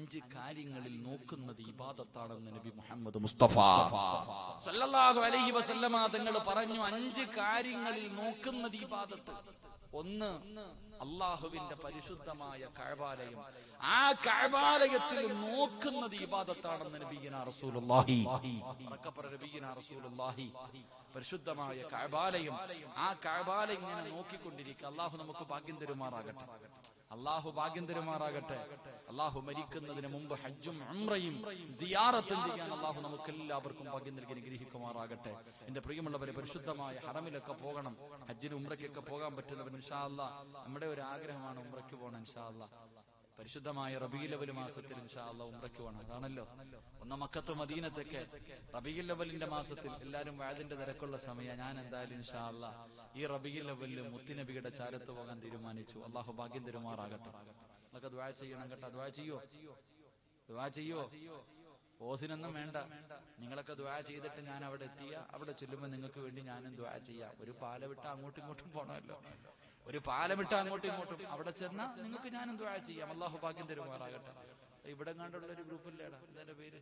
5 കാര്യങ്ങളിൽ നോക്കുന്നത് ഇബാദത്താണെന്ന് നബി മുഹമ്മദ് മുസ്തഫ സല്ലല്ലാഹു അലൈഹി വസല്ലമ തങ്ങൾ പറഞ്ഞു. 5 കാര്യങ്ങളിൽ നോക്കുന്നത് ഇബാദത്ത്. 1, അള്ളാഹുവിന്റെ പരിശുദ്ധമായ കഅബാലയം. ആ കഅബാലയത്തിൽ നോക്കുന്നത് ഇബാദത്താണെന്ന് നബിയുനാ റസൂലുള്ളാഹി നബിയുനാ റസൂലുള്ളാഹി. പരിശുദ്ധമായ കഅബാലയം, ആ കഅബാലയം ഇങ്ങനെ നോക്കിക്കൊണ്ടിരിക്കുക. അള്ളാഹു നമുക്ക് ഭാഗ്യം തരുമാറാകട്ടെ. അള്ളാഹു ഭാഗ്യം തരുമാറാകട്ടെ. അള്ളാഹു മരിക്കുന്നതിന് മുമ്പ് ഹജ്ജും ഉംറയും സിയാറത്തും ചെയ്യാൻ അള്ളാഹു നമുക്ക് എല്ലാവർക്കും ഭാഗ്യം നൽകി അനുഗ്രഹിക്കുമാറാകട്ടെ. എന്റെ പ്രിയമുള്ളവരെ, പരിശുദ്ധമായ ഹറമിലൊക്കെ പോകണം. ഹജ്ജിന് ഉംറയ്ക്കൊക്കെ പോകാൻ പറ്റുന്നവർ ഇൻഷാ അല്ലാഹ്, നമ്മുടെ ഒരു ആഗ്രഹമാണ് ഉംറയ്ക്ക് പോകണം ഇൻഷാ അല്ലാഹ്. പരിശുദ്ധമായ റബീഉൽ അവ്വൽ മാസത്തിൽ ഇൻഷാ അല്ലാഹ് ഉംറയ്ക്ക് പോകണം. അതാണല്ലോ ഒന്ന് മക്കത്ത് മദീനത്തൊക്കെ റബീഉൽ അവ്വലിന്റെ മാസത്തിൽ എല്ലാവരും വഅദിന്റെ തിരക്കുള്ള സമയം. ഞാൻ എന്തായാലും ഇൻഷാ അല്ലാഹ് ഈ റബീഉൽ അവ്വലിൽ മുത്തുനബിയുടെ ചാരത്ത് പോകാൻ തീരുമാനിച്ചു. അള്ളാഹു ഭാഗ്യം തരുമാറാകട്ടെ. നമുക്ക് ദുആ ചെയ്യണം കേട്ടോ. ദുആ ചെയ്യോ? ഓസിനൊന്നും വേണ്ട. നിങ്ങളൊക്കെ ദുആ ചെയ്തിട്ട് ഞാൻ അവിടെ അവിടെ ചെല്ലുമ്പോൾ നിങ്ങൾക്ക് വേണ്ടി ഞാനും ദുആ ചെയ്യാം. ഒരു പാലവിട്ട് അങ്ങോട്ടും ഇങ്ങോട്ടും പോകണമല്ലോ. അവിടെ ചെന്നാൽ നിങ്ങൾക്ക് ഞാനും ദുആ ചെയ്യാം. അള്ളാഹു ഭാഗ്യം തരുമാറാകട്ടെ. ഇവിടെ കണ്ടുള്ള ഒരു ഗ്രൂപ്പില്ലേടാ, എന്താ പേര്?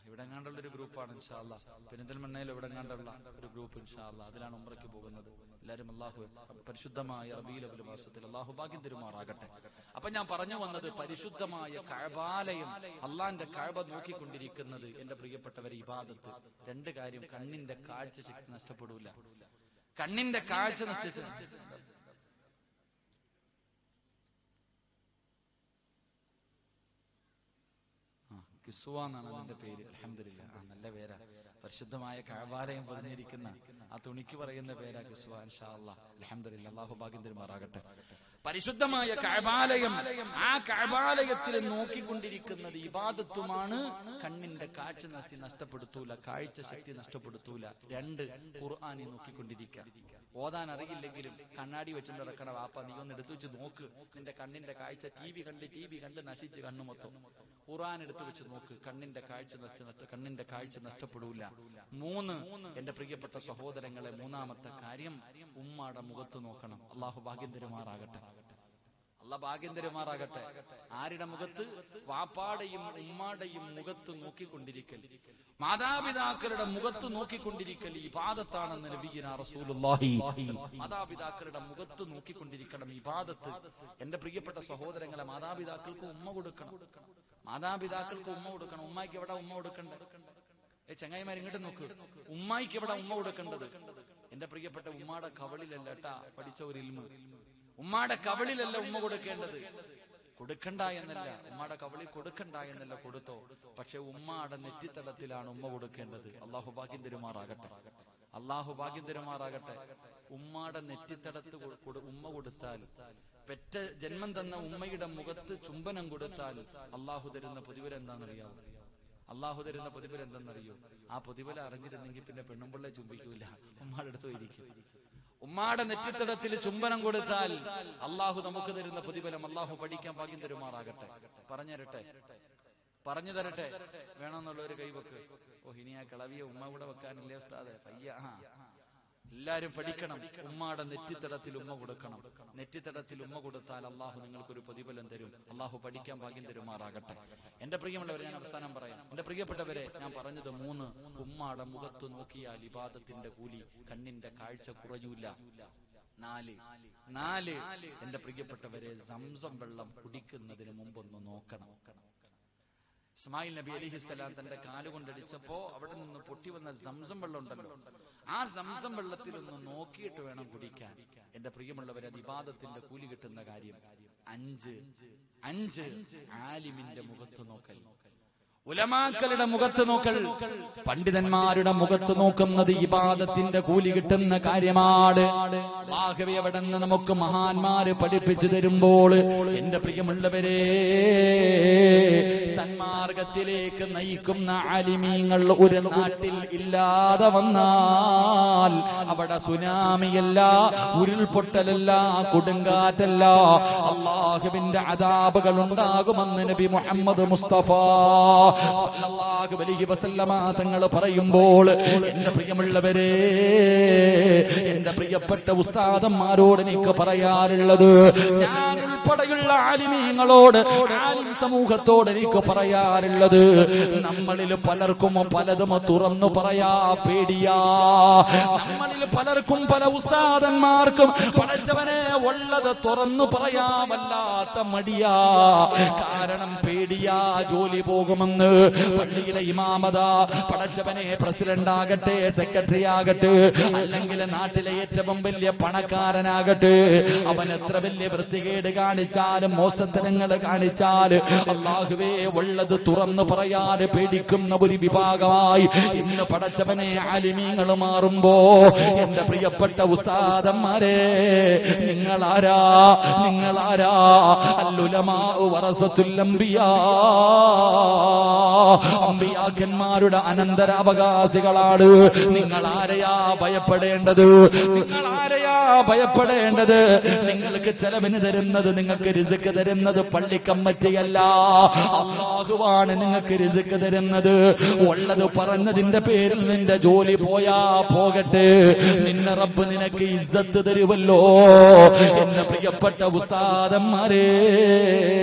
ഇവിടെ കണ്ടുള്ള ഒരു ഗ്രൂപ്പാണ് ഇൻഷാ അല്ലാഹ്. പെരിന്തൽമണ്ണയിൽ ഇവിടെ കണ്ടുള്ള ഒരു ഗ്രൂപ്പ് ഇൻഷാ അല്ലാഹ്. അതിലാണ് ഉംറയ്ക്ക് പോകുന്നത്. എല്ലാവരും അള്ളാഹു പരിശുദ്ധമായ റബീഉൽ അവ്വൽ മാസത്തിൽ അള്ളാഹു ഭാഗ്യം തരുമാറാകട്ടെ. അപ്പൊ ഞാൻ പറഞ്ഞു വന്നത്, പരിശുദ്ധമായ കഅബാലയം, അള്ളാന്റെ കഅബ നോക്കിക്കൊണ്ടിരിക്കുന്നത് എന്റെ പ്രിയപ്പെട്ടവരെ ഇബാദത്ത്. 2 കാര്യം, കണ്ണിന്റെ കാഴ്ച ശക്തി നഷ്ടപ്പെടൂല. കണ്ണിന്റെ കാഴ്ച നശിച്ചു കിസ്വ എന്നാണ് അതിന്റെ പേര്. അൽഹംദുലില്ലാഹ്, നല്ല പേരാ. പരിശുദ്ധമായ കഅബാലയം പതിഞ്ഞിരിക്കുന്ന ആ തുണിക്ക് പറയുന്ന പേരാ കിസ്വ. ഇൻഷാ അല്ലാഹ്, അൽഹംദുലില്ലാഹ്, അല്ലാഹു ഭാഗ്യം തരുമാറാകട്ടെ. പരിശുദ്ധമായ കഅബാലയം, ആ കഅബാലയത്തിൽ നോക്കിക്കൊണ്ടിരിക്കുന്നത് ഇബാദത്തുമാണ്. കണ്ണിന്റെ കാഴ്ച നഷ്ടപ്പെടുത്തൂല, കാഴ്ച ശക്തി നഷ്ടപ്പെടുത്തൂല. 2, ഖുർആനെ നോക്കിക്കൊണ്ടിരിക്കുക. ഓതാൻ അറിയില്ലെങ്കിലും കണ്ണാടി വെച്ചിട്ട് നടക്കണ വാപ്പ, നീ ഒന്ന് എടുത്തു വെച്ച് നോക്ക്. നിന്റെ കണ്ണിന്റെ കാഴ്ച ടി വി കണ്ട് നശിച്ച് കണ്ണു മൊത്തം. ഖുർആൻ എടുത്തു വെച്ച് നോക്ക്, കണ്ണിന്റെ കാഴ്ച നഷ്ടപ്പെടൂല. 3, എന്റെ പ്രിയപ്പെട്ട സഹോദരങ്ങളെ, 3ാമത്തെ കാര്യം, ഉമ്മയുടെ മുഖത്ത് നോക്കണം. അള്ളാഹു ഭാഗ്യം തരുമാറാകട്ടെ. അള്ളാഹ് ഭാഗ്യം തരുമാറാകട്ടെ. ആരുടെ മുഖത്ത്? വാപ്പാടെയും ഉമ്മാടെയും മുഖത്ത് നോക്കിക്കൊണ്ടിരിക്കൽ, മാതാപിതാക്കളുടെ മുഖത്ത് നോക്കിക്കൊണ്ടിരിക്കൽ ഇബാദത്താണെന്ന് നബിയുനാ റസൂലുള്ളാഹി. മാതാപിതാക്കളുടെ മുഖത്ത് നോക്കിക്കൊണ്ടിരിക്കണം ഇബാദത്ത്. എന്റെ പ്രിയപ്പെട്ട സഹോദരങ്ങളെ, മാതാപിതാക്കൾക്ക് ഉമ്മ കൊടുക്കണം. ഉമ്മായിക്ക് എവിടെ ഉമ്മ കൊടുക്കണ്ടേ? ചങ്ങായിമാർ ഇങ്ങോട്ട് നോക്ക്. ഉമ്മായിക്ക് എവിടെ ഉമ്മ കൊടുക്കേണ്ടത്? എന്റെ പ്രിയപ്പെട്ട, ഉമ്മാടെ കവളിലല്ല കേട്ടാ, പഠിച്ച ഒരു ഇൽമ്. ഉമ്മാടെ കവളിലല്ല ഉമ്മ കൊടുക്കേണ്ടത്. കൊടുക്കണ്ട എന്നല്ല, ഉമ്മാടെ കവളിൽ കൊടുക്കണ്ട എന്നല്ല, കൊടുത്തോ. പക്ഷെ ഉമ്മാടെ നെറ്റിത്തടത്തിലാണ് ഉമ്മ കൊടുക്കേണ്ടത്. അള്ളാഹു ഭാഗ്യം തരുമാറാകട്ടെ. ഉമ്മാടെ നെറ്റിത്തടത്ത് ഉമ്മ കൊടുത്താൽ, പെറ്റ ജന്മം തന്ന ഉമ്മയുടെ മുഖത്ത് ചുംബനം കൊടുത്താൽ അള്ളാഹു തരുന്ന പ്രതിഫലം എന്താണെന്നറിയാവോ? ആ പ്രതിഫലം അറിഞ്ഞിരുന്നെങ്കിൽ പിന്നെ പെണ്ണുമ്പിള്ളെ ചുംബിക്കൂല, ഉമ്മാടെ അടുത്ത് ഇരിക്കും. ഉമ്മാടെ നെറ്റിത്തടത്തിൽ ചുംബനം കൊടുത്താൽ അള്ളാഹു നമുക്ക് തരുന്ന പ്രതിഫലം. അള്ളാഹു പഠിക്കാൻ ഭാഗ്യം തരുമാറാകട്ടെ. പറഞ്ഞു തരട്ടെ വേണമെന്നുള്ളവര് കൈവക്ക്. ഇനി ആ കിളവിയെ ഉമ്മ കൂടെ വെക്കാനില്ലേ ഉസ്താദേ? എല്ലാരും പഠിക്കണം. ഉമ്മാടെ നെറ്റിത്തടത്തിൽ ഉമ്മ കൊടുക്കണം. നെറ്റിത്തടത്തിൽ ഉമ്മ കൊടുത്താൽ അള്ളാഹു നിങ്ങൾക്കൊരു പ്രതിഫലം തരും. അള്ളാഹു പഠിക്കാൻ ഭാഗ്യം തരുമാറാകട്ടെ. എന്റെ പ്രിയമുള്ളവരെ, ഞാൻ അവസാനം പറയാം. എന്റെ പ്രിയപ്പെട്ടവരെ, ഞാൻ പറഞ്ഞത് 3, ഉമ്മാടെ മുഖത്ത് നോക്കിയാൽ ഇബാദത്തിന്റെ കൂലി, കണ്ണിന്റെ കാഴ്ച കുറയൂല. 4, എന്റെ പ്രിയപ്പെട്ടവരെ, സംസം വെള്ളം കുടിക്കുന്നതിന് മുമ്പൊന്ന് നോക്കണം. ഇസ്മായിൽ നബി അലൈഹിസ്സലാം തന്റെ കാലുകൊണ്ടടിച്ചപ്പോ അവിടെ നിന്ന് പൊട്ടി വന്ന സംസം വെള്ളം ഉണ്ടല്ലോ, ആ സംസം വെള്ളത്തിൽ ഒന്ന് നോക്കിയിട്ട് വേണം കുടിക്കാൻ. എന്റെ പ്രിയമുള്ളവരെ, അത് ഇബാദത്തിന്റെ കൂലി കിട്ടുന്ന കാര്യം. 5, ആലിമിന്റെ മുഖത്ത് നോക്കൽ, ഉലമാക്കളുടെ മുഖത്ത് നോക്കൽ, പണ്ഡിതന്മാരുടെ മുഖത്ത് നോക്കുന്നത് ഇബാദത്തിന്റെ കൂലി കിട്ടുന്ന കാര്യമാണ്. അല്ലാഹുവേ, അവിടെ നിന്ന് നമുക്ക് മഹാന്മാര് പഠിപ്പിച്ചു തരുമ്പോൾ എന്റെ പ്രിയമുള്ളവരെ, സന്മാർഗത്തിലേക്ക് നയിക്കുന്ന ആലിമീങ്ങൾ ഒരു നാട്ടിൽ ഇല്ലാതെ വന്നാൽ അവിടെ സുനാമിയല്ല, ഉരുൾപൊട്ടലല്ല, കൊടുങ്കാറ്റല്ല, അല്ലാഹുവിന്റെ അദാബുകൾ ഉണ്ടാകുമെന്ന് നബി മുഹമ്മദ് മുസ്തഫ സല്ലല്ലാഹു അലൈഹി വസല്ലമ തങ്ങൾ പറയുമ്പോൾ എന്റെ പ്രിയമുള്ളവരെ, എന്റെ പ്രിയപ്പെട്ട ഉസ്താദന്മാരോട് എനിക്ക് പറയാറുള്ളത്, ഞാൻ ഉൾപ്പെടെയുള്ള ആലിമീങ്ങളോട്, ആലിം സമൂഹത്തോട് എനിക്ക് പറയാറുള്ളത്, നമ്മളിൽ പലർക്കും പലതും തുറന്നു പറയാ പേടിയാ. നമ്മളിൽ പലർക്കും പല ഉസ്താദന്മാർക്കും പടച്ചവനെ ഉള്ളത് തുറന്നു പറയാ വല്ലാത്ത മടിയാ. കാരണം പേടിയാ, ജോലി പോകുമെന്ന്. പള്ളിയിലെ ഇമാമത, പടച്ചവനെ പ്രസിഡന്റ് ആകട്ടെ, സെക്രട്ടറി ആകട്ടെ, അല്ലെങ്കിൽ നാട്ടിലെ ഏറ്റവും വലിയ പണക്കാരനാകട്ടെ, അവൻ എത്ര വലിയ വൃത്തികേട് കാണിച്ചാലും മോശത്തരങ്ങൾ കാണിച്ചാലും അല്ലാഹുവേ ഉള്ളത് തുറന്നു പറയാതെ പേടിക്കുന്ന ഒരു വിഭാഗമായി ഇന്ന് പടച്ചവനെ ആലിമീങ്ങൾ മാറുമ്പോ, എന്റെ പ്രിയപ്പെട്ട ഉസ്താദന്മാരെ, നിങ്ങളാരാ? നിങ്ങളാരാ? അല്ലുലമാ വറസത്തുൽ അംബിയാ, അമ്പിയാക്കന്മാരുടെ അനന്തരാവകാശികളാണ്. നിങ്ങൾ ആരെയാ ഭയപ്പെടേണ്ടത്? നിങ്ങൾ ആരെയാ ഭയപ്പെടേണ്ടത്? നിങ്ങൾക്ക് ചെലവിന് തരുന്നത്, നിങ്ങൾക്ക് റിസ്ക് തരുന്നത് പള്ളി കമ്മിറ്റിയല്ല, അല്ലാഹുവാണ് നിങ്ങൾക്ക് റിസ്ക് തരുന്നത്. ഉള്ളത് പറഞ്ഞതിന്റെ പേരിൽ നിന്റെ ജോലി പോയാ പോകട്ടെ, നിന്നെ റബ്ബ് നിനക്ക് ഇസ്സത്ത് തരുമല്ലോ. എന്റെ പ്രിയപ്പെട്ട ഉസ്താദന്മാരെ,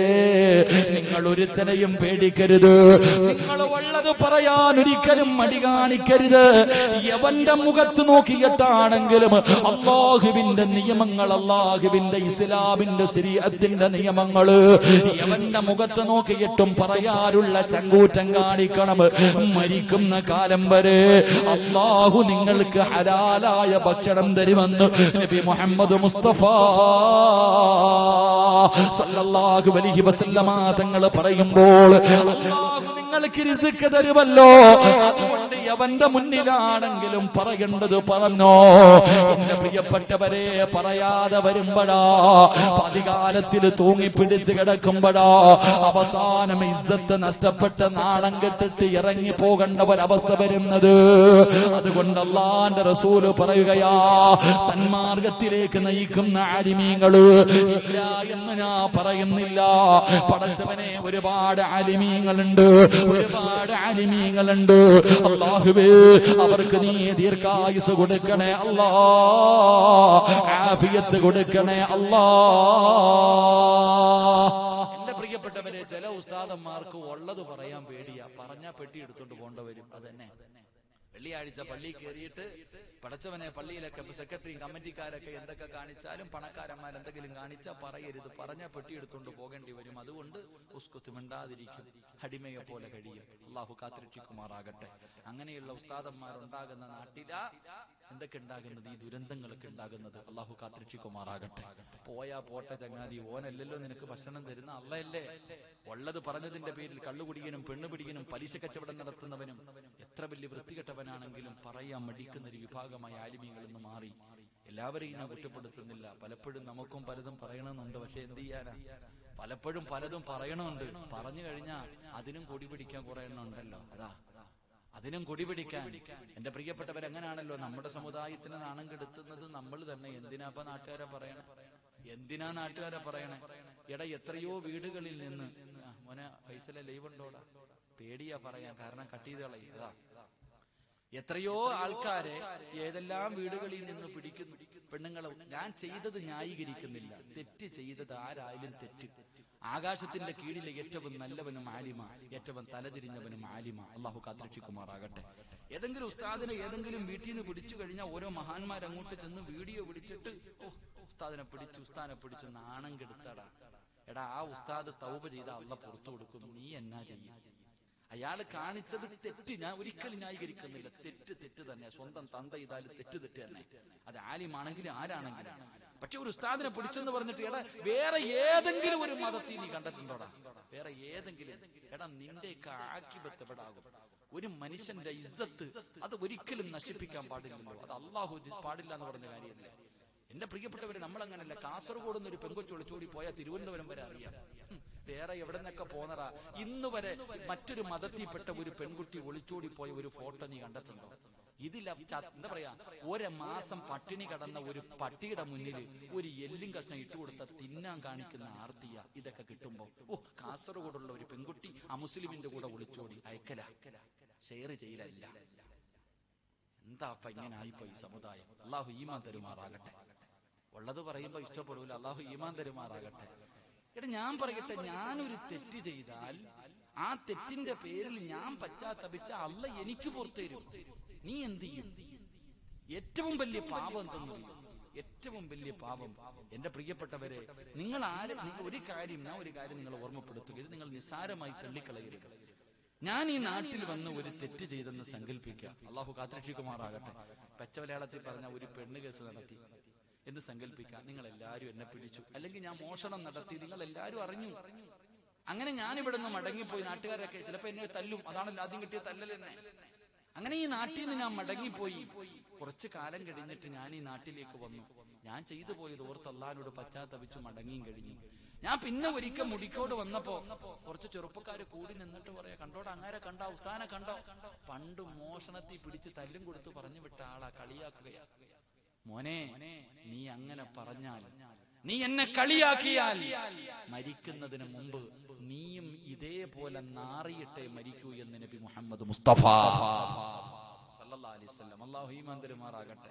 നിങ്ങൾ ഒരുത്തനെയും പേടിക്കരുത്. നിങ്ങൾ ഉള്ളത് പറയാൻ ഒരിക്കലും മടി കാണിക്കരുത്. യവന്റെ മുഖത്ത് നോക്കിയിട്ടാണെങ്കിലും അല്ലാഹുവിന്റെ നിയമങ്ങൾ, അല്ലാഹുവിന്റെ ഇസ്ലാമിന്റെ ശരീഅത്തിന്റെ നിയമങ്ങൾ യവന്റെ മുഖത്ത് നോക്കിയിട്ടും പറയാനുള്ള ചങ്കൂറ്റം കാണിക്കണം. മരിക്കുന്ന കാലം വരെ അല്ലാഹു നിങ്ങൾക്ക് ഹലാലായ ഭക്ഷണം തരുമെന്ന് നബി മുഹമ്മദ് മുസ്തഫ സല്ലല്ലാഹു അലൈഹി വസല്ലമ തങ്ങൾ പറയുമ്പോൾ അല്ലാഹു നിങ്ങൾക്ക് റിസ്ക് തരുമല്ലോ. അതുകൊണ്ട് യവന്റെ മുന്നിലാണെങ്കിലും പറയേണ്ടത് പറഞ്ഞോ. എന്റെ പ്രിയപ്പെട്ടവരെ, പറയാതെ വരുമ്പോഴാ, അധികാരത്തിൽ തൂങ്ങിപ്പിടിച്ച് കിടക്കുമ്പോഴാ അവസാനം ഇസ്സത്ത് നഷ്ടപ്പെട്ട് നാണം കെട്ടിട്ട് ഇറങ്ങി പോകേണ്ട ഒരവസ്ഥ വരുന്നത്. അതുകൊണ്ട് അല്ലാഹുവിന്റെ റസൂല് പറയുകയാ, സന്മാർഗത്തിലേക്ക് നയിക്കുന്ന ആലിമീങ്ങള് ഇല്ല എന്ന് ഞാൻ പറയുന്നില്ല. പടച്ചവനെ, ഒരുപാട് ആലിമീങ്ങളുണ്ട്, ഒരുപാട് ആലിമീങ്ങളുണ്ട്. അല്ലാഹുവേ, അവർക്ക് നീ ദീർഘായുസ് കൊടുക്കണേ അല്ലാ, ആഫിയത്ത് കൊടുക്കണേ അല്ലാ. എന്റെ പ്രിയപ്പെട്ടവരെ, ചില ഉസ്താദന്മാർക്ക് ഉള്ളത് പറയാൻ പേടിയാ. പറഞ്ഞാ പെട്ടി എടുത്തോണ്ട് പോകേണ്ടവരും. അതന്നെ, വെള്ളിയാഴ്ച പള്ളി കയറിയിട്ട് പടച്ചവനെ, പള്ളിയിലൊക്കെ സെക്രട്ടറിയും കമ്മിറ്റിക്കാരൊക്കെ എന്തൊക്കെ കാണിച്ചാലും പണക്കാരന്മാർ എന്തെങ്കിലും കാണിച്ചാൽ പറയരുത്, പറഞ്ഞ പെട്ടി എടുത്തുകൊണ്ട് പോകേണ്ടി വരും. അതുകൊണ്ട് ഉസ്കുത്ത് മിണ്ടാതിരിക്കും, അടിമയെ പോലെ കഴിയും. അള്ളാഹു കാത്തിരക്ഷിക്കുമാറാകട്ടെ. അങ്ങനെയുള്ള ഉസ്താദന്മാരുണ്ടാകുന്ന നാട്ടിലാ എന്തൊക്കെ ഉണ്ടാകുന്നത്? ഈ ദുരന്തങ്ങളൊക്കെ ഉണ്ടാകുന്നത്. അള്ളാഹു കാത്തിരക്ഷിക്കുമാറാകട്ടെ. പോയാ പോട്ടെ ചങ്ങാതി, ഓനല്ലല്ലോ നിനക്ക് ഭക്ഷണം തരുന്ന, അള്ളയല്ലേ. ഉള്ളത് പറഞ്ഞതിന്റെ പേരിൽ കള്ളുകുടിയനും പെണ്ണുപിടിക്കനും പലിശ കച്ചവടം നടത്തുന്നവനും എത്ര വലിയ വൃത്തികെട്ടവനാണെങ്കിലും പറയാൻ മടിക്കുന്ന ഒരു വിഭാഗമായി ആലിമീങ്ങൾ ഇന്ന് മാറി. എല്ലാവരെയും ഞാൻ കുറ്റപ്പെടുത്തുന്നില്ല. പലപ്പോഴും നമുക്കും പലതും പറയണമെന്നുണ്ട്. പക്ഷെ എന്ത് ചെയ്യാനാ, പലപ്പോഴും പലതും പറയണമുണ്ട്. പറഞ്ഞു കഴിഞ്ഞാൽ അതിനും കൊടി പിടിക്കാൻ കുറെ എണ്ണം ഉണ്ടല്ലോ. അതിനും കൊടി പിടിക്കാൻ. എന്റെ പ്രിയപ്പെട്ടവരെങ്ങനാണല്ലോ നമ്മുടെ സമുദായത്തിന് നാണം കെടുത്തുന്നത് നമ്മൾ തന്നെ. എന്തിനാപ്പ നാട്ടുകാരെ പറയണേ? എന്തിനാ നാട്ടുകാരെ പറയണേ? എടാ, എത്രയോ വീടുകളിൽ നിന്ന്, മോനെ ഫൈസലെ ലൈവ് ഉണ്ടോടാ, പേടിയാ പറയാൻ, കാരണം കട്ട് ചെയ്ത് കളയുക. എത്രയോ ആൾക്കാരെ ഏതെല്ലാം വീടുകളിൽ നിന്ന് പിടിക്കുന്നു പെണ്ണുങ്ങളെ. ഞാൻ ചെയ്തത് ന്യായീകരിക്കുന്നില്ല, തെറ്റ് ചെയ്തത് ആരായാലും തെറ്റ്. ആകാശത്തിന്റെ കീഴിലെ ഏറ്റവും നല്ലവനും ആലിമ, ഏറ്റവും തലതിരിഞ്ഞവനും ആലിമ. അള്ളാഹു കാത്തിരക്ഷിക്കുമാറാകട്ടെ. ഏതെങ്കിലും ഉസ്താദിനെ ഏതെങ്കിലും വീട്ടിൽ നിന്ന് പിടിച്ചു കഴിഞ്ഞാൽ ഓരോ മഹാന്മാർ അങ്ങോട്ട് ചെന്ന് വീഡിയോ പിടിച്ചിട്ട് ഉസ്താദിനെ പിടിച്ചു നാണം കെടുത്തടാ. എടാ, ആ ഉസ്താദ് തൗബ ചെയ്ത അള്ളാഹ് പുറത്തു കൊടുക്കും. നീ എന്നാ ചെയ്യും? അയാൾ കാണിച്ചത് തെറ്റ്, ഞാൻ ഒരിക്കലും ന്യായീകരിക്കുന്നില്ല. തെറ്റ് തന്നെ. സ്വന്തം തന്ത ചെയ്താലും തെറ്റ് തന്നെ. അത് ആലിമാണെങ്കിലും ആരാണെങ്കിലും. പക്ഷെ ഒരു ഉസ്താദിനെ പിടിച്ചെന്ന് പറഞ്ഞിട്ട്, എടാ, വേറെ ഏതെങ്കിലും ഒരു മതത്തിൽ നീ കണ്ടിട്ടുണ്ടോടാ? വേറെ ഏതെങ്കിലും? എടാ, നിന്റെയൊക്കെ ആക്കിബത്ത് എവിടാകും? ഒരു മനുഷ്യന്റെ ഇസ്സത്ത് അത് ഒരിക്കലും നശിപ്പിക്കാൻ പാടില്ലല്ലോ. അത് അള്ളാഹു പാടില്ല എന്ന് പറഞ്ഞ കാര്യമല്ലേ. എന്റെ പ്രിയപ്പെട്ടവരെ, നമ്മളങ്ങനല്ല. കാസർഗോഡ് നിന്ന് ഒരു പെങ്കൊച്ചു ഒളിച്ചോടി പോയാൽ തിരുവനന്തപുരം വരെ അറിയാം. വേറെ എവിടെ നിന്നൊക്കെ പോന്നറാ. ഇന്ന് വരെ മറ്റൊരു മതത്തിൽപ്പെട്ട ഒരു പെൺകുട്ടി ഒളിച്ചോടി പോയ ഒരു ഫോട്ടോ നീ കണ്ടിട്ടുണ്ടോ? ഇതിൽ എന്താ പറയാ, ഒരു മാസം പട്ടിണി കടന്ന ഒരു പട്ടിയുടെ മുന്നിൽ ഒരു എല്ലും കഷ്ണം ഇട്ടുകൊടുത്ത തിന്നാൻ കാണിക്കുന്ന ആർത്തിയ ഇതൊക്കെ കിട്ടുമ്പോ, കാസർഗോഡുള്ള ഒരു പെൺകുട്ടി അമുസ്ലിമിന്റെ കൂടെ ഒളിച്ചോടി അയക്കല, ഷെയർ ചെയ്യലല്ല. എന്താ ഇങ്ങനെ ആയിപ്പോ ഈ സമുദായം. അള്ളാഹു ഈമാൻ തരുമാറാകട്ടെ. ഉള്ളത് പറയുമ്പോ ഇഷ്ടപ്പെടൂല, അള്ളാഹു ഈമാൻ തരുമാറാകട്ടെ. എടാ ഞാൻ പറയട്ടെ, ഞാനൊരു തെറ്റ് ചെയ്താൽ ആ തെറ്റിന്റെ പേരിൽ ഞാൻ പശ്ചാത്തപിച്ച അള്ളാഹ് എനിക്ക് പുറത്തു തരും. നീ എന്ത് ചെയ്യും? ഏറ്റവും വലിയ പാപം എന്തെന്നറിയോ? ഏറ്റവും വലിയ പാപം എന്റെ പ്രിയപ്പെട്ടവരെ, നിങ്ങൾ ഒരു കാര്യം നിങ്ങൾ ഓർമ്മപ്പെടുത്തുക. ഇത് നിങ്ങൾ നിസ്സാരമായി തള്ളിക്കളയരുത്. ഞാൻ ഈ നാട്ടിൽ വന്ന് ഒരു തെറ്റ് ചെയ്തെന്ന് സങ്കല്പിക്കുക. അള്ളാഹു കാത്തുരക്ഷിക്കുമാറാകട്ടെ. പച്ചമലയാളത്തിൽ പറഞ്ഞ ഒരു പെണ്ണ് കേസ് നടത്തി എന്ന് സങ്കല്പിക്കുക. നിങ്ങൾ എല്ലാവരും എന്നെ പിടിച്ചു, അല്ലെങ്കിൽ ഞാൻ മോഷണം നടത്തി, നിങ്ങൾ എല്ലാവരും അറിഞ്ഞു. അങ്ങനെ ഞാൻ ഇവിടെ നിന്ന് മടങ്ങിപ്പോയി. നാട്ടുകാരൊക്കെ ചിലപ്പോ എന്നെ തല്ലും, അതാണല്ലോ ആദ്യം കിട്ടിയ തല്ലലെന്നെ. അങ്ങനെ ഈ നാട്ടിൽ നിന്ന് ഞാൻ മടങ്ങിപ്പോയി. കുറച്ചു കാലം കഴിഞ്ഞിട്ട് ഞാൻ ഈ നാട്ടിലേക്ക് വന്നു. ഞാൻ ചെയ്തു പോയത് ഓർത്ത് അള്ളാഹിനോട് പശ്ചാത്തപിച്ചു മടങ്ങിയും കഴിഞ്ഞു. ഞാൻ പിന്നെ ഒരിക്കൽ മുടിക്കോട് വന്നപ്പോ കുറച്ച് ചെറുപ്പക്കാര് കൂടി നിന്നിട്ട് പറയാ, കണ്ടോടാ അങ്ങാരെ കണ്ടോ, ഉസ്താനെ കണ്ടോ, പണ്ട് മോഷണത്തിൽ പിടിച്ച് തല്ലും കൊടുത്ത് പറഞ്ഞു വിട്ട ആളാ, കളിയാക്കുകയാ. മോനെ, നീ അങ്ങനെ പറഞ്ഞാൽ, നീ എന്നെ കളിയാക്കിയാൽ മരിക്കുന്നതിന് മുമ്പ് നീയും ഇതേപോലെ നാറിയിട്ടേ മരിക്കൂ എന്ന് നബി മുഹമ്മദ് മുസ്തഫ സല്ലല്ലാഹു അലൈഹി വസല്ലം. അല്ലാഹു ഈമാൻ തരുമാറാകട്ടെ.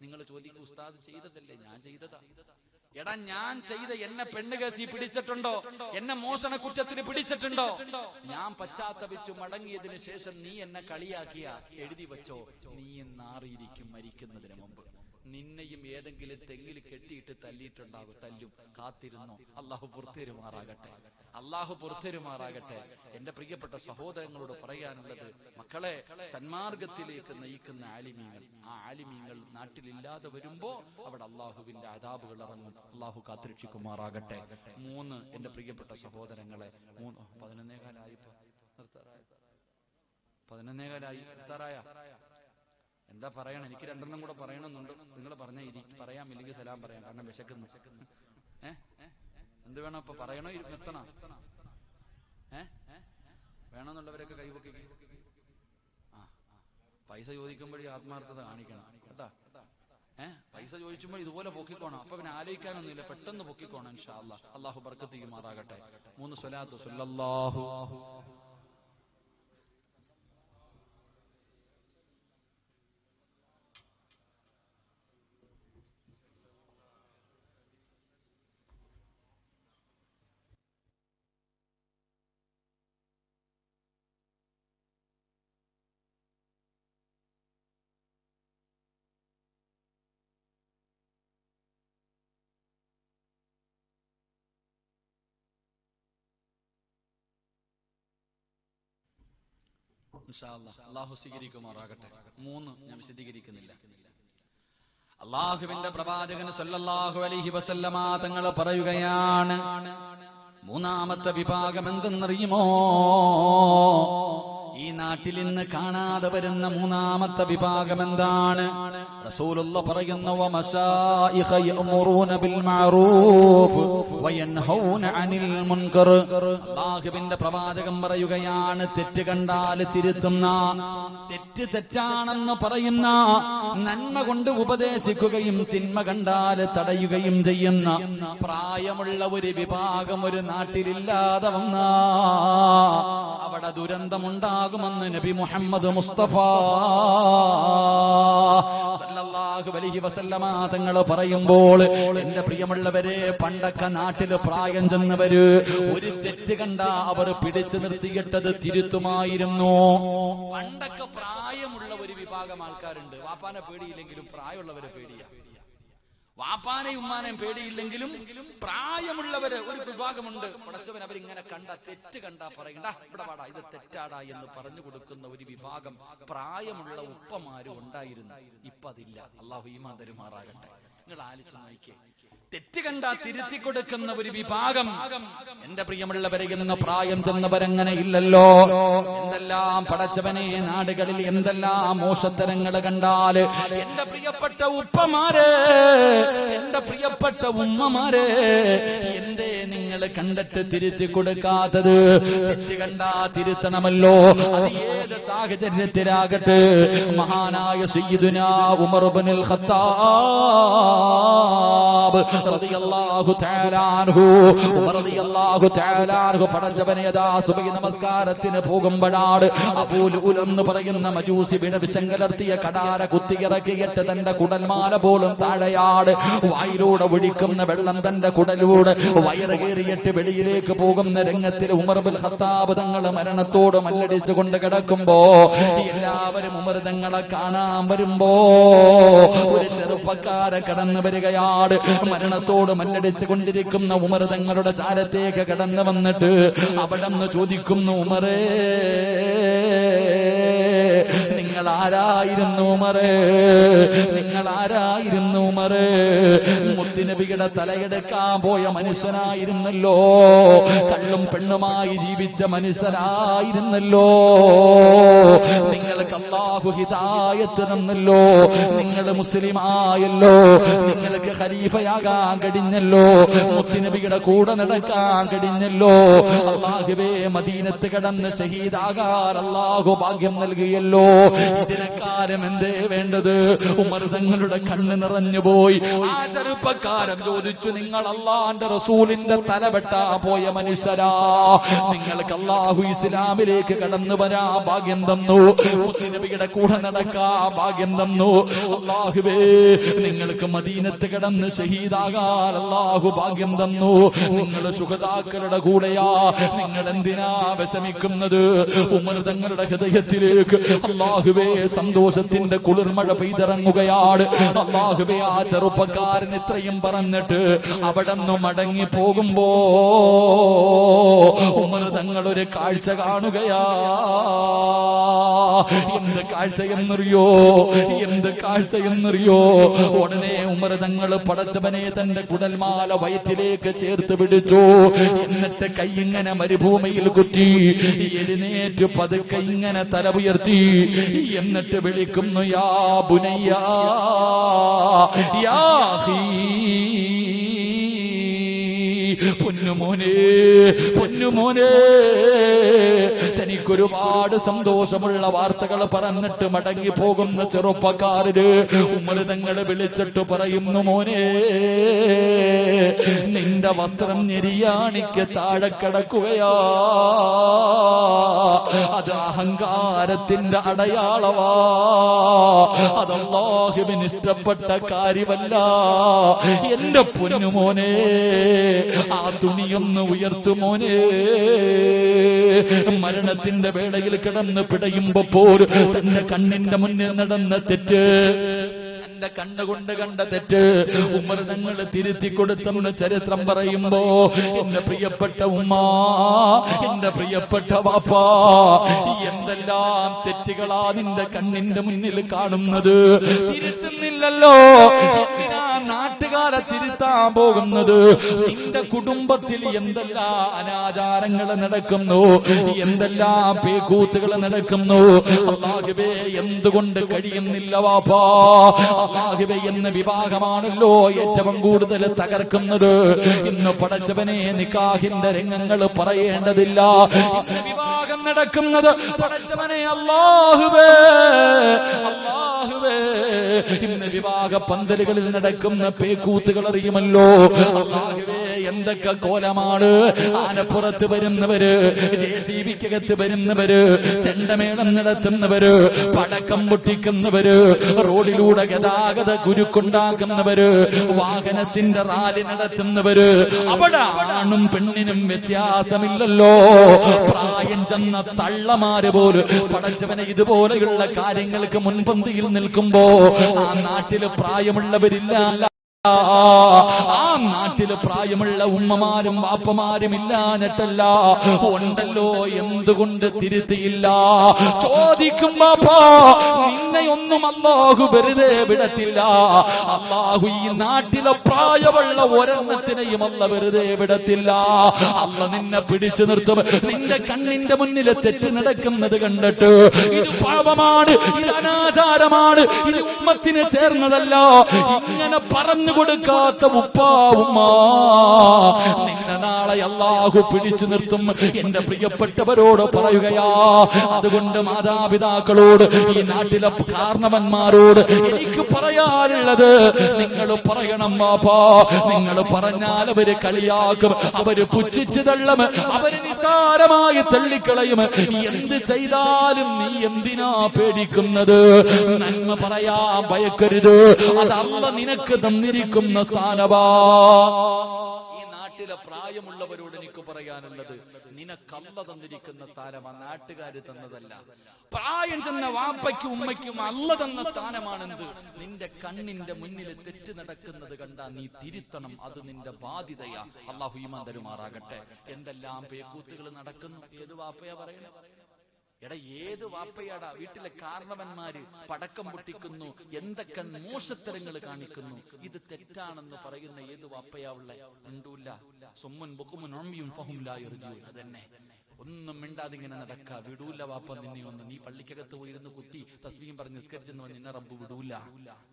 നിങ്ങൾ ചോദിക്കും, ഉസ്താദ് ചെയ്തതല്ലേ? ഞാൻ ചെയ്തതാ. എടാ ഞാൻ ചെയ്ത എന്നെ പെണ്ണുകേസി പിടിച്ചിട്ടുണ്ടോ? എന്നെ മോഷണ കുറ്റത്തിന് പിടിച്ചിട്ടുണ്ടോ? ഞാൻ പശ്ചാത്തപിച്ചു മടങ്ങിയതിനു ശേഷം നീ എന്നെ കളിയാക്കിയ എഴുതി വെച്ചോ, നീ നാറിയിരിക്കും മരിക്കുന്നതിന് മുമ്പ്. നിന്നെയും ഏതെങ്കിലും തെങ്ങിൽ കെട്ടിയിട്ട് തല്ലിയിട്ടുണ്ടാകും, തല്ലും. കാത്തിരുന്നോ. അള്ളാഹു പുറത്തേരുമാറാകട്ടെ. അള്ളാഹു പുറത്തേരുമാറാകട്ടെ. എന്റെ പ്രിയപ്പെട്ട സഹോദരങ്ങളോട് പറയാനുള്ളത്, മക്കളെ, സന്മാർഗത്തിലേക്ക് നയിക്കുന്ന ആലിമീങ്ങൾ, ആ ആലിമീങ്ങൾ നാട്ടിലില്ലാതെ വരുമ്പോ അവിടെ അള്ളാഹുവിന്റെ അദാബുകൾ ഇറങ്ങും. അള്ളാഹു കാത്തുരക്ഷിക്കുമാറാകട്ടെ. 3 എന്റെ പ്രിയപ്പെട്ട സഹോദരങ്ങളെ, 11:15 നിർത്താറായ 11:15 നിർത്താറായ. എന്താ പറയണം? എനിക്ക് 2 കൂടെ പറയണമെന്നുണ്ട്. നിങ്ങൾ പറയാം, ഇല്ലെങ്കിൽ സലാം പറയാം, കാരണം വിശക്കുന്നു. എന്ത് വേണം ഇപ്പൊ? പറയണോ നിർത്തണോ? വേണമെന്നുള്ളവരൊക്കെ കൈവക്കി. പൈസ ചോദിക്കുമ്പോഴേ ആത്മാർത്ഥത കാണിക്കണം കേട്ടാ. പൈസ ചോദിച്ചുമ്പോൾ ഇതുപോലെ പൊക്കിക്കോണം. അപ്പൊ പിന്നെ ആലോചിക്കാനൊന്നുമില്ല, പെട്ടെന്ന് പൊക്കിക്കോണം. ഇൻഷാ അല്ലാഹ്. അള്ളാഹു ബർക്കത്ത് ചെയ്യുമാറാകട്ടെ. 3 സ്വലാത്ത് സല്ലല്ലാഹു അള്ളാഹു സ്വീകരിക്കുമാറാകട്ടെ. 3 ഞാൻ വിശദീകരിക്കുന്നില്ല. അള്ളാഹുവിന്റെ പ്രവാചകൻ സല്ലല്ലാഹു അലൈഹി വസല്ലമ തങ്ങൾ പറയുകയാണ്, 3ാമത്തെ വിഭാഗം എന്തെന്നറിയുമോ? ഈ നാട്ടിൽ ഇന്ന് കാണാതെ വരുന്ന 3ാമത്തെ വിഭാഗം എന്താണ്? റസൂലുള്ളാഹി പറയുന്നു, വമശായിഖ യഅ്മുറൂന ബിൽ മഅറൂഫ് വയൻഹൗന അനിൽ മുൻകർ. അല്ലാഹുവിന്റെ പ്രവാചകൻ പറയുകയാണ്, തെറ്റ് കണ്ടാൽ തിരുത്തുന്ന, തെറ്റ് തെറ്റാണെന്ന് പറയുന്ന, നന്മ കൊണ്ട് ഉപദേശിക്കുകയും തിന്മ കണ്ടാൽ തടയുകയും ചെയ്യുന്ന പ്രായമുള്ള ഒരു വിഭാഗം ഒരു നാട്ടിലില്ലാതെ വന്നാ അവിടെ ദുരന്തമുണ്ടാകുമെന്ന് നബി മുഹമ്മദ് മുസ്തഫ സല്ലല്ലാഹു അലൈഹി വസല്ലമ തങ്ങൾ പറയുമ്പോൾ, എന്റെ പ്രിയമുള്ളവരെ, പണ്ടൊക്കെ നാട്ടില് പ്രായം ചെന്നവര് ഒരു തെറ്റ് കണ്ട അവർ പിടിച്ചു നിർത്തിയിട്ടത് തിരുത്തുമായിരുന്നു. പണ്ടൊക്കെ പ്രായമുള്ള ഒരു വിഭാഗം ആൾക്കാരുണ്ട്. വാപ്പാനെ പേടിയില്ലെങ്കിലും പ്രായമുള്ളവരെ പേടിയാ. വാപ്പാനെയും ഉമ്മാനെയും പേടിയില്ലെങ്കിലും പ്രായമുള്ളവര് ഒരു വിഭാഗമുണ്ട്. പടച്ചവൻ അവരിങ്ങനെ കണ്ട, തെറ്റ് കണ്ടാ പറയണ്ട, ഇവിടെ വാടാ, ഇത് തെറ്റാടാ എന്ന് പറഞ്ഞു കൊടുക്കുന്ന ഒരു വിഭാഗം പ്രായമുള്ള ഉപ്പമാരും ഉണ്ടായിരുന്നു. ഇപ്പൊ അതില്ല. അള്ളാഹു ഈമാൻ തരുമാറാകട്ടെ. നിങ്ങൾ ആലോചിച്ച് നോക്കിയേ, തെറ്റ് കണ്ടാ തിരുത്തി കൊടുക്കുന്ന ഒരു വിഭാഗം. എന്റെ പ്രിയമുള്ളവരെ, ഇന്ന് പ്രായം ചെന്നവരങ്ങനെ ഇല്ലല്ലോ. എന്തെല്ലാം പടച്ചവനെ നാടുകളിൽ എന്തെല്ലാം മോശത്തരങ്ങൾ കണ്ടാല്, എന്റെ പ്രിയപ്പെട്ട ഉപ്പമാരെ, എന്റെ പ്രിയപ്പെട്ട ഉമ്മമാരെ, എന്തേ നിങ്ങൾ കണ്ടിട്ട് തിരുത്തി കൊടുക്കാത്തത്? തെറ്റ് കണ്ടാ തിരുത്തണമല്ലോ. അത് ഏത് സാഹചര്യത്തിലാകട്ടെ. മഹാനായ സയ്യിദുനാ ഉമർ ഇബ്നുൽ ഖത്താബ് റളിയല്ലാഹു തആല അൻഹു, ഉമർ റളിയല്ലാഹു തആല അൻഹു പടച്ചവനെ യഥാ സുബഹി നമസ്കാരത്തിന് പോകുമ്പോഴാണ് അബൂ ലുഅൽ എന്ന് പറയുന്ന മജൂസി വിഷങ്കലർത്തിയ കടാര കുത്തിയിറക്കിയിട്ട് തന്റെ കുടൽമാല പോലും താഴെയാണ്. വായിലൂടെ ഒഴിക്കുന്ന വെള്ളം തന്റെ കുടലൂടെ വയറ് കയറിയിട്ട് വെളിയിലേക്ക് പോകുന്ന രംഗത്തിൽ ഉമർ ഇബ്നുൽ ഖത്താബ് തങ്ങൾ മരണത്തോട് മല്ലടിച്ചു കൊണ്ട് കിടക്കുമ്പോ എല്ലാവരും ഉമർ തങ്ങളെ കാണാൻ വരുമ്പോ ഒരു ചെറുപ്പക്കാരെ കടന്നു വരികയാണ്. മരണത്തോട് മല്ലടിച്ചു കൊണ്ടിരിക്കുന്ന ഉമർ തങ്ങളുടെ ചാരത്തേക്ക് കടന്നു വന്നിട്ട് അവിടെ നിന്ന് ചോദിക്കുന്നു, ഉമറേ നിങ്ങൾ ആരായിരുന്നു ഉമറേ? നിങ്ങൾ ആരായിരുന്നു ഉമറേ? മുത്തുനബിയുടെ തലയെടുക്കാൻ പോയ മനുഷ്യനായിരുന്നല്ലോ. കള്ളും പെണ്ണുമായി ജീവിച്ച മനുഷ്യനായിരുന്നല്ലോ. നിങ്ങൾക്ക് അല്ലാഹു ഹിദായത്ത് തന്നല്ലോ. നിങ്ങൾ മുസ്ലിമായല്ലോ. നിങ്ങൾക്ക് ഖലീഫയാകാൻ കഴിഞ്ഞല്ലോ. മുത്തുനബിയുടെ കൂടെ നടക്കാൻ കഴിഞ്ഞല്ലോ. അല്ലാഹുവേ മദീനത്ത് കടന്ന് ഷഹീദാകാൻ അല്ലാഹു ഭാഗ്യം നൽകിയല്ലോ. ഇതിനക്കാരം എന്തേ വേണ്ടത്? ഉമർ തങ്ങളുടെ കണ്ണ് നിറഞ്ഞു പോയി. ആ ചെറുപ്പക്കാരൻ ചോദിച്ചു, നിങ്ങൾ അല്ലാഹുവിന്റെ റസൂലിന്റെ തല വെട്ടാ പോയ മനുഷ്യരാ. നിങ്ങൾക്ക് അല്ലാഹു ഇസ്ലാമിലേക്ക് കടന്നു വരാൻ ഭാഗ്യം തന്നു. മുത്തുനബിയുടെ കൂടെ നടക്കാൻ ഭാഗ്യം തന്നു. അല്ലാഹുവേ നിങ്ങൾക്ക് മദീനത്ത് കടന്ന് ഷഹീദാകാൻ അല്ലാഹു ഭാഗ്യം തന്നു. നിങ്ങൾ ശുഹദാക്കളുടെ കൂടെയാ. നിങ്ങൾ എന്തിനാ വിഷമിക്കുന്നത്? ഉമർ തങ്ങളുടെ ഹൃദയത്തിലേക്ക് അല്ലാഹുവേ സന്തോഷത്തിന്റെ കുളിർമഴ പെയ്തിറങ്ങുകയാണ്. അല്ലാഹുവേ ആ ചെറുപ്പക്കാരൻ ഇത്രയും പറഞ്ഞിട്ട് അവിടെ നിന്ന് മടങ്ങി പോകുമ്പോ ഉമർ തങ്ങൾ ഒരു കാഴ്ച കാണുകയാ. എന്ത് കാഴ്ചയെന്നറിയോ? എന്ത് കാഴ്ചയെന്നറിയോ? ഉടനെ ഉമർ തങ്ങൾ പടച്ചവനെ തന്റെ കുടൽമാല വയറ്റിലേക്ക് ചേർത്ത് പിടിച്ചു. എന്നിട്ട് കൈ ഇങ്ങനെ മരുഭൂമിയിൽ കുത്തി എഴുന്നേറ്റ് പതുക്കെ ഇങ്ങനെ തല ഉയർത്തി. എന്നിട്ട് വിളിക്കുന്നു, യാ ബുനയ്യ യാ അഖീ, പൊന്നുമോനെ പൊന്നുമോനെ. തനിക്കൊരുപാട് സന്തോഷമുള്ള വാർത്തകൾ പറഞ്ഞിട്ട് മടങ്ങി പോകുന്ന ചെറുപ്പക്കാരന് ഉമർ തങ്ങൾ വിളിച്ചിട്ട് പറയുന്നു, മോനെ നിന്റെ വസ്ത്രം ഞെരിയാണിക്ക് താഴെ കിടക്കുകയാ. അത് അഹങ്കാരത്തിന്റെ അടയാളവാ. അത് അല്ലാഹുവിന് ഇഷ്ടപ്പെട്ട കാര്യമല്ല. എന്റെ പൊന്നുമോനെ ആ തുണിയൊന്ന് ഉയർത്തുമോനെ. മരണത്തിന്റെ വേളയിൽ കിടന്ന് പിടയുമ്പോ പോലും തന്റെ കണ്ണിന്റെ മുന്നിൽ നടന്ന തെറ്റ്, എന്റെ കണ്ണുകൊണ്ട് കണ്ട തെറ്റ് ഉമർ തങ്ങൾ തിരുത്തി കൊടുത്തെന്ന് ചരിത്രം പറയുമ്പോ എന്റെ പ്രിയപ്പെട്ട ഉമ്മ, എന്റെ പ്രിയപ്പെട്ട വാപ്പാ, എന്തെല്ലാം തെറ്റുകളാ നിന്റെ കണ്ണിന്റെ മുന്നിൽ കാണുന്നത്? തിരുത്തുന്നില്ലല്ലോ. എന്തിനാ നാട്ടുകാരെ തിരുത്താൻ പോകുന്നത്? നിന്റെ കുടുംബത്തിൽ എന്തെല്ലാം അനാചാരങ്ങൾ നടക്കുന്നു, എന്തെല്ലാം പേക്കൂത്തുകൾ നടക്കുന്നു. അല്ലാഹുവേ എന്തുകൊണ്ട് കഴിയുന്നില്ല വാപ്പാ? അല്ലാഹുവേ എന്ന വിഭാഗമാണല്ലോ ഏറ്റവും കൂടുതൽ തകർക്കുന്നത്. ഇന്ന് പടച്ചവനെ നിക്കാഹിന്റെ രംഗങ്ങൾ പറയേണ്ടതില്ല. ഇന്ന് വിവാഹം നടക്കുന്നത് പടച്ചവനെ അല്ലാഹുവേ അല്ലാഹുവേ. ഇന്ന് വിവാഹ പന്തലുകളിൽ നടക്കുന്ന പേക്കൂത്തുകൾ അറിയുമല്ലോ. അല്ലാഹുവേ എന്തൊക്കെ കോലമാണ്. ആനപ്പുറത്ത് വരുന്നവര്, JCBക്കകത്ത് വരുന്നവര്, ചെണ്ടമേളം നടത്തുന്നവര്, പടക്കം പൊട്ടിക്കുന്നവര്, റോഡിലൂടെ ഗതാഗത കുരുക്കുണ്ടാക്കുന്നവര്, വാഹനത്തിന്റെ റാലി നടത്തുന്നവര്. അവിടെ ആണും പെണ്ണിനും വ്യത്യാസമില്ലല്ലോ. പ്രായം ചെന്ന തള്ളമാര് പോലും പടച്ചവനെ ഇതുപോലെയുള്ള കാര്യങ്ങൾക്ക് മുൻപന്തിയിൽ നിൽക്കുമ്പോ ആ നാട്ടില് പ്രായമുള്ളവരില്ല. ആ നാട്ടില് പ്രായമുള്ള ഉമ്മമാരും വാപ്പമാരും ഇല്ലാഞ്ഞിട്ടല്ല, ഉണ്ടല്ലോ. എന്തുകൊണ്ട് തിരുത്തിയില്ല? ചോദിക്കും ബാപ്പാ, നിന്നെയൊന്നും അല്ലാഹു വെറുതെ വിടത്തില്ല. അല്ലാഹു ഈ നാട്ടിലെ പ്രായമുള്ള ഒരെണ്ണത്തിനെയും അല്ല വെറുതെ വിടത്തില്ല. അല്ല നിന്നെ പിടിച്ചു നിർത്തും. നിന്റെ കണ്ണിന്റെ മുന്നിൽ തെറ്റ് നടക്കുന്നത് കണ്ടിട്ട് ഇത് പാപമാണ്, ഇത് അനാചാരമാണ്, ഇത് ഉമ്മത്തിന് ചേർന്നതല്ല, ഇങ്ങനെ പറഞ്ഞു കൊടുക്കാത്ത ഉപ്പാ ഉമ്മ, നിന്നെ നാളെ അല്ലാഹു പിടിച്ചു നിർത്തും. എന്റെ പ്രിയപ്പെട്ടവരോട് പറയുകയാ, അതുകൊണ്ട് മാതാപിതാക്കളോട്, ഈ നാട്ടിലെ കാരണവന്മാരോട് എനിക്ക് പറയാനുള്ളത്, നിങ്ങൾ പറയണം വാപ്പാ. നിങ്ങൾ പറഞ്ഞാൽ അവര് കളിയാക്കും, അവര് പുച്ഛിച്ചു തള്ളും, അവര് നിസാരമായി തള്ളിക്കളയും. എന്ത് ചെയ്താലും നീ എന്തിനാ പേടിക്കുന്നത്? നന്മ പറയാൻ ഭയക്കരുത്, അത് അല്ലാഹു നിനക്ക് തന്നിരിക്കുന്ന സ്ഥാനവാ. ഈ നാട്ടിലെ പ്രായമുള്ളവരോട് എനിക്ക് പറയാനുള്ളത്, നിനക്ക് അല്ലാഹു തന്നിരിക്കുന്ന സ്ഥാനമാ, നാട്ടുകാര് തന്നതല്ല. പ്രായം ചെന്ന വാപ്പയ്ക്കും ഉമ്മയ്ക്കും അല്ലാഹു തന്ന സ്ഥാനമാണെന്ത്? നിന്റെ കണ്ണിന്റെ മുന്നിൽ തെറ്റ് നടക്കുന്നത് കണ്ടാ നീ തിരുത്തണം, അത് നിന്റെ ബാധ്യതയാ. അല്ലാഹു ഈമാൻ തരുമാറാകട്ടെ. എന്തെല്ലാം പേക്കൂത്തുകൾ നടക്കുന്നു. ഏത് വാപ്പയാ പറയണേ? എടാ, ഏത് വാപ്പയാടാ? വീട്ടിലെ കാരണവന്മാര് പടക്കം പൊട്ടിക്കുന്നു, എന്തൊക്കെ മോശത്തരങ്ങൾ കാണിക്കുന്നു. ഇത് തെറ്റാണെന്ന് പറയുന്ന ഏത് വാപ്പയാ ഉള്ളേ? ഉണ്ടൂല്ല. സുമ്മുൻ ബുക്കുമുൻ ഉമ്മിയും ഫഹും ലാ യർജൂൻ. അതന്നെ, ഒന്നും മിണ്ടാതിങ്ങനെ നടക്ക. വിടൂല വാപ്പ നിന്നെ ഒന്ന്. നീ പള്ളിക്കകത്ത് പോയിരുന്ന് കുത്തി തസ്ബീഹ് പറഞ്ഞ് നിസ്കരിച്ചെന്ന് പറഞ്ഞ് നിന്നെ റബ്ബ് വിടൂല.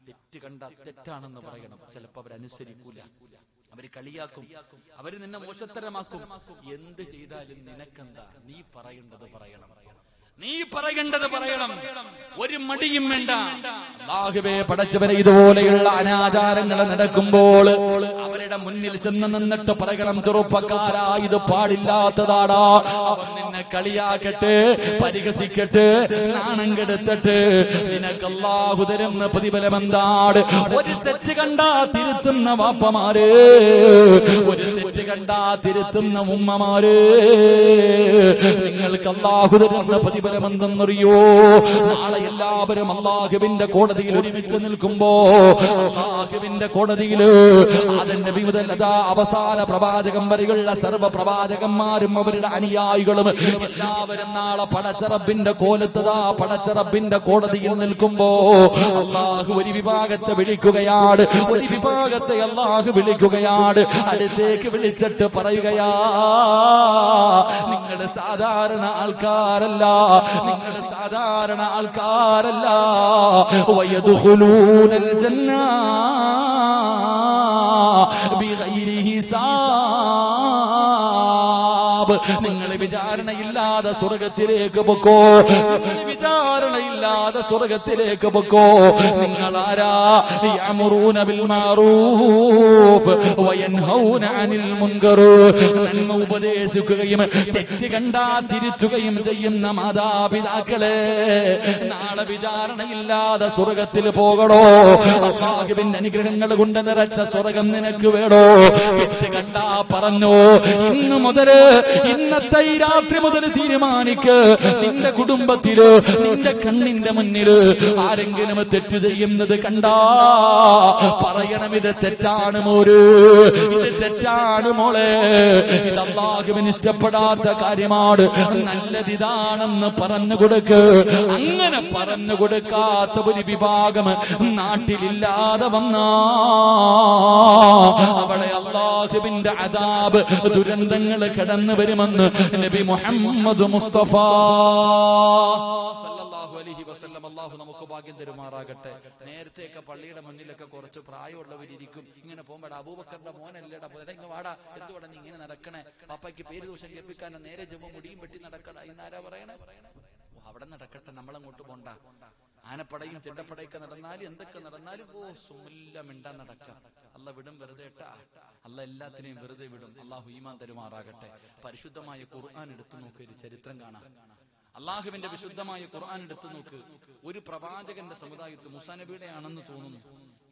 തെറ്റ് കണ്ട തെറ്റാണെന്ന് പറയണം. ചിലപ്പോ അവരനുസരിക്കൂല, അവര് കളിയാക്കും, അവര് നിന്നെ മോശത്തരമാക്കും. എന്ത് ചെയ്താലും നിനക്കെന്താ? നീ പറയേണ്ടത് പറയണം, നീ പറയേണ്ടത് പറയണം, ഒരു മടിയും വേണ്ട. അല്ലാഹുവേ പടച്ചവനെ, ഇതുപോലെയുള്ള അനാചാരങ്ങൾ നടക്കുമ്പോൾ അവരുടെ മുന്നിൽ ചെന്ന് നിന്നിട്ട് പറയണം, ചെറുപ്പക്കാരാ, ഇത് പാടില്ലാത്തതാടാ. അവൻ നിന്നെ കളിയാക്കട്ടെ, പരിഹസിക്കട്ടെ, നാണം കെടുത്തട്ടെ, നിനക്ക് അല്ലാഹു തരുന്ന പ്രതിഫലം എന്താണ്? ഒരു തെറ്റ് കണ്ടാ തിരുത്തുന്ന വാപ്പമാര്, ഒരു തെറ്റ് കണ്ടാ തിരുത്തുന്ന ഉമ്മമാര്, നിങ്ങൾക്ക് അല്ലാഹു തരുന്ന പ്രതിഫലം എന്തെന്നറിയോ? നാളെ എല്ലാവരും അല്ലാഹുവിന്റെ കോടതിയിൽ ഒരുമിച്ച് നിൽക്കുമ്പോ, അല്ലാഹുവിന്റെ കോടതിയിൽ അതിന്റെ വിവിധ അവസാന പ്രവാചകം വരെയുള്ള സർവ്വ പ്രവാചകന്മാരും അവരുടെ അനുയായികളും എല്ലാവരും നാളെ പടച്ചറബിന്റെ കോലത്തതാ പടച്ചറബിന്റെ കോടതിയിൽ നിൽക്കുമ്പോ അല്ലാഹു ഒരു വിഭാഗത്തെ വിളിക്കുകയാണ്, ഒരു വിഭാഗത്തെ അല്ലാഹു വിളിക്കുകയാണ്. അടുത്തേക്ക് വിളിച്ചിട്ട് പറയുകയാ, നിങ്ങൾ സാധാരണ ആൾക്കാരല്ല, നിങ്ങൾ സാധാരണ ആൾക്കാരല്ല. വയദ്ഖുലൂനൽ ജന്ന ബിഗൈരി ഹിസാബ്. നിങ്ങൾ വിചാരണയില്ലാതെ സ്വർഗത്തിലേക്ക് പൊക്കോ, നിങ്ങൾ വിചാരണയില്ലാതെ സ്വർഗത്തിലേക്ക് പൊക്കോ. നിങ്ങൾ ആരാ? യഅ്മുറൂന ബിൽ മഅറൂഫ് വയൻഹൗന അനിൽ മുൻകർ. നന്മ ഉപദേശിക്കുകയും തെറ്റ് കണ്ടാ തിരുത്തുകയും ചെയ്യുന്ന മാതാപിതാക്കളെ, നാളെ വിചാരണയില്ലാതെ സ്വർഗത്തിൽ പോകണോ? അല്ലാഹുവിന്റെ അനുഗ്രഹങ്ങൾ കൊണ്ട് നിറച്ച സ്വർഗം നിനക്ക് വേണോ? തെറ്റ് കണ്ടാ പറഞ്ഞോ, ഇന്ന് മുതല്, ഇന്നത്തെ ഈ രാത്രി മുതൽ തീരുമാനിക്ക്, നിന്റെ കുടുംബത്തില്, നിന്റെ കണ്ണിന്റെ മുന്നില് ആരെങ്കിലും തെറ്റ് ചെയ്യുന്നത് കണ്ടാ പറയണം, ഇത് തെറ്റാണ് മോര്, ഇത് തെറ്റാണ് മോളെ, ഇത് അല്ലാഹുവിന് ഇഷ്ടപ്പെടാത്ത കാര്യമാണ്, നല്ലതിതാണെന്ന് പറഞ്ഞു കൊടുക്ക്. അങ്ങനെ പറഞ്ഞു കൊടുക്കാത്ത ഒരു വിഭാഗം നാട്ടിലില്ലാതെ വന്നാ അവളെ അല്ലാഹുവിന്റെ അദാബ്, ദുരന്തങ്ങൾ കടന്നു വരുമെന്ന് നബി മുഹമ്മദ് മുസ്തഫ സല്ലല്ലാഹു അലൈഹി വസല്ലം. അല്ലാഹു നമുക്ക് ഭാഗ്യം തരുമാറാകട്ടെ. നേരത്തെയൊക്കെ പള്ളിയുടെ മുന്നിലൊക്കെ കുറച്ച് പ്രായമുള്ളവരിയ്ക്കും. ഇങ്ങനെ പോകുമ്പോൾ അബൂബക്കറിന്റെ മോനല്ലേടാ, ഇങ്ങ് വാടാ, എന്തുകൊണ്ടാ നീ ഇങ്ങനെ നടക്കണേ? പാപ്പയ്ക്ക് പേര് ദോഷം കേൾപ്പിക്കാനോ നേരെ ജമ്മ മുടിയും വെട്ടി നടക്കണ ഇന്നാരാ പറയണേ? അവിടെ നടക്കട്ടെ, നമ്മളങ്ങോട്ട് പോണ്ട. ആനപ്പടയും ചെണ്ടപ്പടയൊക്കെ നടന്നാലും എന്തൊക്കെ നടന്നാലും സുമില്ല മിണ്ടാൻ നടക്കാം. അല്ല വിടും വെറുതെ ഇട്ടാ, അല്ല എല്ലാത്തിനെയും വെറുതെ വിടും. അല്ലാഹു ഈമാൻ തരുമാറാകട്ടെ. പരിശുദ്ധമായ ഖുർആൻ എടുത്തു നോക്ക്, ഒരു ചരിത്രം കാണാം. അള്ളാഹുവിന്റെ വിശുദ്ധമായ ഖുർആൻ എടുത്തു നോക്ക്. ഒരു പ്രവാചകന്റെ സമുദായത്ത്, മൂസാ നബിയുടെ ആണെന്ന് തോന്നുന്നു,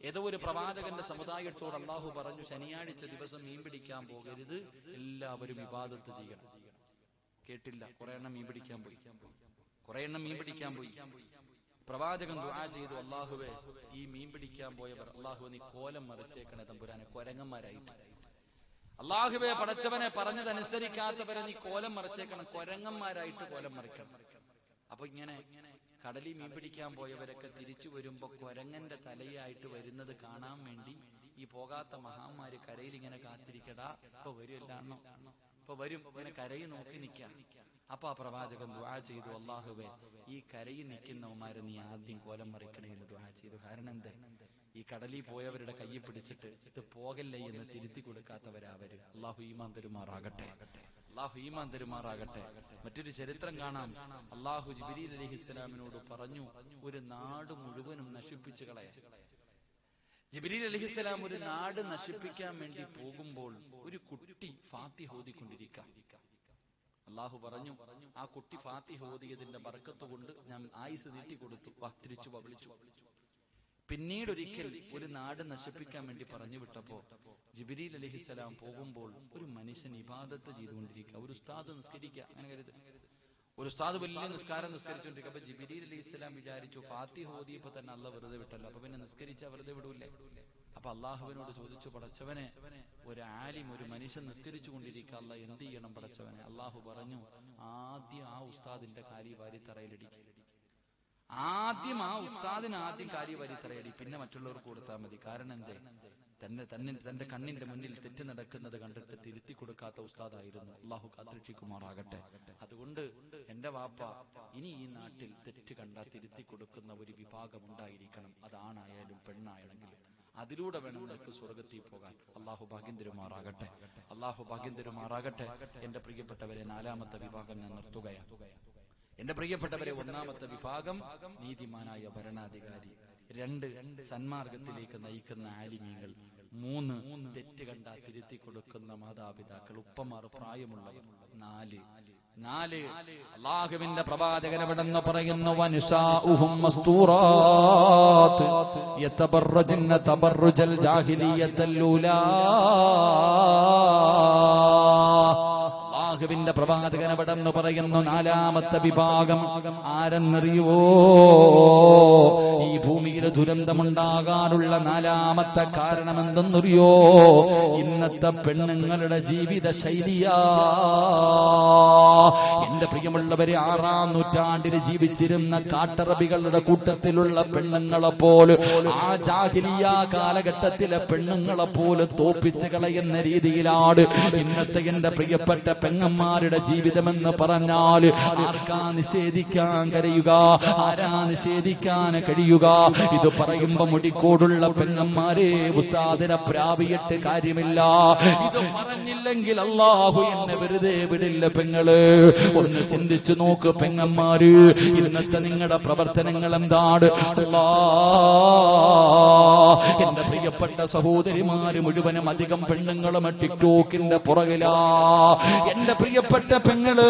ഏതോ ഒരു പ്രവാചകന്റെ സമുദായത്തോട് അള്ളാഹു പറഞ്ഞു, ശനിയാഴ്ച ദിവസം മീൻ പിടിക്കാൻ പോകരുത്, എല്ലാവരും ഇബാദത്ത് ചെയ്യണം. കേട്ടില്ല, കുറെ എണ്ണം മീൻ പിടിക്കാൻ പോയി, കുറെ എണ്ണം മീൻ പിടിക്കാൻ പോയി. പ്രവാചകൻ ദുആ ചെയ്തു, അല്ലാഹുവേ, ഈ മീൻ പിടിക്കാൻ പോയവർ അല്ലാഹു നീ കോലം മറിച്ചേക്കണേ തമ്പുരാനെ, കൊരങ്ങന്മാരായിട്ട്. അല്ലാഹുവേ പടച്ചവനെ പറഞ്ഞതനുസരിക്കാത്തവരെ നീ കോലം മറിച്ചേക്കണം, കൊരങ്ങന്മാരായിട്ട് കോലം മറിക്കണം. അപ്പൊ ഇങ്ങനെ കടലിൽ മീൻ പിടിക്കാൻ പോയവരൊക്കെ തിരിച്ചു വരുമ്പോ കൊരങ്ങന്റെ തലയായിട്ട് വരുന്നത് കാണാൻ വേണ്ടി ഈ പോകാത്ത മഹാന്മാര് കരയിൽ ഇങ്ങനെ കാത്തിരിക്കടാ, ഇപ്പൊ വരുമല്ലോ, അപ്പൊ വരും ഇങ്ങനെ കരയിൽ നോക്കി നിൽക്കാം. അപ്പൊ ആ പ്രവാചകൻ ദുആ ചെയ്തു, അല്ലാഹുവേ ഈ കരയിൽ നിൽക്കുന്നവന്മാരെ നീ ആദ്യം കോലം മറിക്കണേ എന്ന് ദുആ ചെയ്തു. കാരണം എന്താ? ഈ കടലിൽ പോയവരുടെ കയ്യിൽ പിടിച്ചിട്ട് ഇത് പോകല്ലേ എന്ന് തിരുത്തി കൊടുക്കാത്തവരവര്. അല്ലാഹു ഈമാൻ തരുമാറാകട്ടെ, അല്ലാഹു ഈമാൻ തരുമാറാകട്ടെ. മറ്റൊരു ചരിത്രം കാണാം. അല്ലാഹു ജിബ്രീൽ അലൈഹിസ്സലാമിനോട് പറഞ്ഞു, ഒരു നാട് മുഴുവനും നശിപ്പിച്ചു കളയാൻ. ജിബ്രീൽ അലൈഹിസ്സലാം ഒരു നാട് നശിപ്പിക്കാൻ വേണ്ടി പോകുമ്പോൾ ഒരു കുട്ടി ഫാത്തിഹ ഓതിക്കൊണ്ടിരിക്കാം. അല്ലാഹു പറഞ്ഞു, ആ കുട്ടി ഫാത്തിഹ ഓതിയതിന്റെ ബർക്കത്ത് കൊണ്ട് ഞാൻ ആയുസ് നീട്ടി കൊടുത്തു, തിരിച്ചു വിളിച്ചു. പിന്നീട് ഒരിക്കൽ ഒരു നാട് നശിപ്പിക്കാൻ വേണ്ടി പറഞ്ഞു വിട്ടപ്പോ ജിബ്രീൽ അലൈഹിസ്സലാം പോകുമ്പോൾ ഒരു മനുഷ്യൻ ഇബാദത്ത് ചെയ്തുകൊണ്ടിരിക്കുക, ഒരു ഉസ്താദ് നിസ്കരിക്കുക. അങ്ങനെ കരുത്, ഒരു ഉസ്താദ് വലിയ നിസ്കാരം നിസ്കരിച്ചുകൊണ്ടിരിക്കുക. അപ്പൊ ജിബ്രീൽ അലൈഹിസ്സലാം വിചാരിച്ചു, ഫാത്തിഹ ഓതിയപ്പോ തന്നെ അള്ളാഹ് വെറുതെ വിട്ടല്ലോ, അപ്പൊ പിന്നെ നിസ്കരിച്ചാ വെറുതെ വിടൂല്ലേ? അപ്പൊ അള്ളാഹുവിനോട് ചോദിച്ചു, പടച്ചവനെ ഒരു ആലിം ഒരു മനുഷ്യൻ നിസ്കരിച്ചു കൊണ്ടിരിക്കുക, അള്ളാഹ് എന്ത് ചെയ്യണം പടച്ചവനെ? അള്ളാഹു പറഞ്ഞു, ആദ്യം ആ ഉസ്താദിന്റെ കാലി വാരി തറയിലടിക്കും. ആദ്യം ആ ഉസ്താദിന് ആദ്യം കാലി വാരി തറയടി, പിന്നെ മറ്റുള്ളവർക്ക് കൊടുത്താൽ മതി. കാരണം എന്തേ? തന്റെ കണ്ണിന്റെ മുന്നിൽ തെറ്റ് നടക്കുന്നത് കണ്ടിട്ട് തിരുത്തി കൊടുക്കാത്ത ഉസ്താദായിരുന്നു. അള്ളാഹു കാത്തുരക്ഷിക്കുമാറാകട്ടെ. അതുകൊണ്ട് എന്റെ വാപ്പ, ഇനി ഈ നാട്ടിൽ തെറ്റ് കണ്ടാൽ തിരുത്തി കൊടുക്കുന്ന ഒരു വിഭാഗം ഉണ്ടായിരിക്കണം. അതാണായാലും പെണ്ണായാലെങ്കിലും. അതിലൂടെ വേണം നിനക്ക് സ്വർഗത്തിൽ പോകാൻ. അള്ളാഹു ഭാഗ്യം തരുമാറാകട്ടെ, അള്ളാഹു ഭാഗ്യം തരുമാറാകട്ടെ. എന്റെ പ്രിയപ്പെട്ടവരെ, നാലാമത്തെ വിഭാഗം ഞാൻ നിർത്തുകയാണ്. എന്റെ പ്രിയപ്പെട്ടവരെ, ഒന്നാമത്തെ വിഭാഗം നീതിമാനായ ഭരണാധികാരി, 2 സന്മാർഗത്തിലേക്ക് നയിക്കുന്ന ആലിമീങ്ങൾ, 3 തെറ്റ് കണ്ടാ തിരുത്തി കൊടുക്കുന്ന മാതാപിതാക്കൾ, ഉപ്പമാർ, പ്രായമുള്ളവർ, 4 അല്ലാഹുവിന്റെ പ്രവാചകൻ എവിടെന്ന് പറയുന്നു, വനിസാഉഹും മസ്തൂറാത്ത് യതബറജന തബറജൽ ജാഹിലിയത്തൽ ഊലാ. അല്ലാഹുവിന്റെ പ്രവാചകൻ എവിടെന്ന് പറയുന്നു, 4ാമത്തെ വിഭാഗം ആരെന്നറിയുവോ? ഈ ഭൂമിയിൽ ദുരന്തമുണ്ടാകാനുള്ള 4ാമത്തെ കാരണം എന്തെന്നറിയോ? ഇന്നത്തെ പെണ്ണുങ്ങളുടെ ജീവിത ശൈലിയാ. എന്റെ പ്രിയമുള്ളവരെ, 6ാം നൂറ്റാണ്ടിൽ ജീവിച്ചിരുന്ന കാട്ടറബികളുടെ കൂട്ടത്തിലുള്ള പെണ്ണുങ്ങളെ പോലെ, ആ ജാഹിലിയ കാലഘട്ടത്തിലെ പെണ്ണുങ്ങളെ പോലെ തോപ്പിച്ച് കളയുന്ന രീതിയിലാണ് ഇന്നത്തെ എന്റെ പ്രിയപ്പെട്ട പെങ്ങന്മാരുടെ ജീവിതമെന്ന് പറഞ്ഞാൽ ആർക്കാ നിഷേധിക്കാൻ കഴിയുക? ആരാ നിഷേധിക്കാൻ കഴിയുക? ഇത് പറയുമ്പോ മുടിക്കോടുള്ള പെങ്ങന്മാരെ, ഉസ്താദിനെ പ്രാപിയിട്ട് കാര്യമില്ല. ഇത് പറഞ്ഞില്ലെങ്കിൽ അല്ലാഹു എന്നെ വെറുതെ വിടില്ല. പെങ്ങള്, ഒന്ന് ചിന്തിച്ചു നോക്ക് പെങ്ങന്മാര്, ഇന്നത്തെ നിങ്ങളുടെ പ്രവർത്തനങ്ങൾ എന്താണ്? എന്റെ പ്രിയപ്പെട്ട സഹോദരിമാര് മുഴുവനും അധികം പെണ്ണുങ്ങളും ടിക്ടോക്കിന്റെ പുറകിലാ. എന്റെ പ്രിയപ്പെട്ട പെങ്ങള്,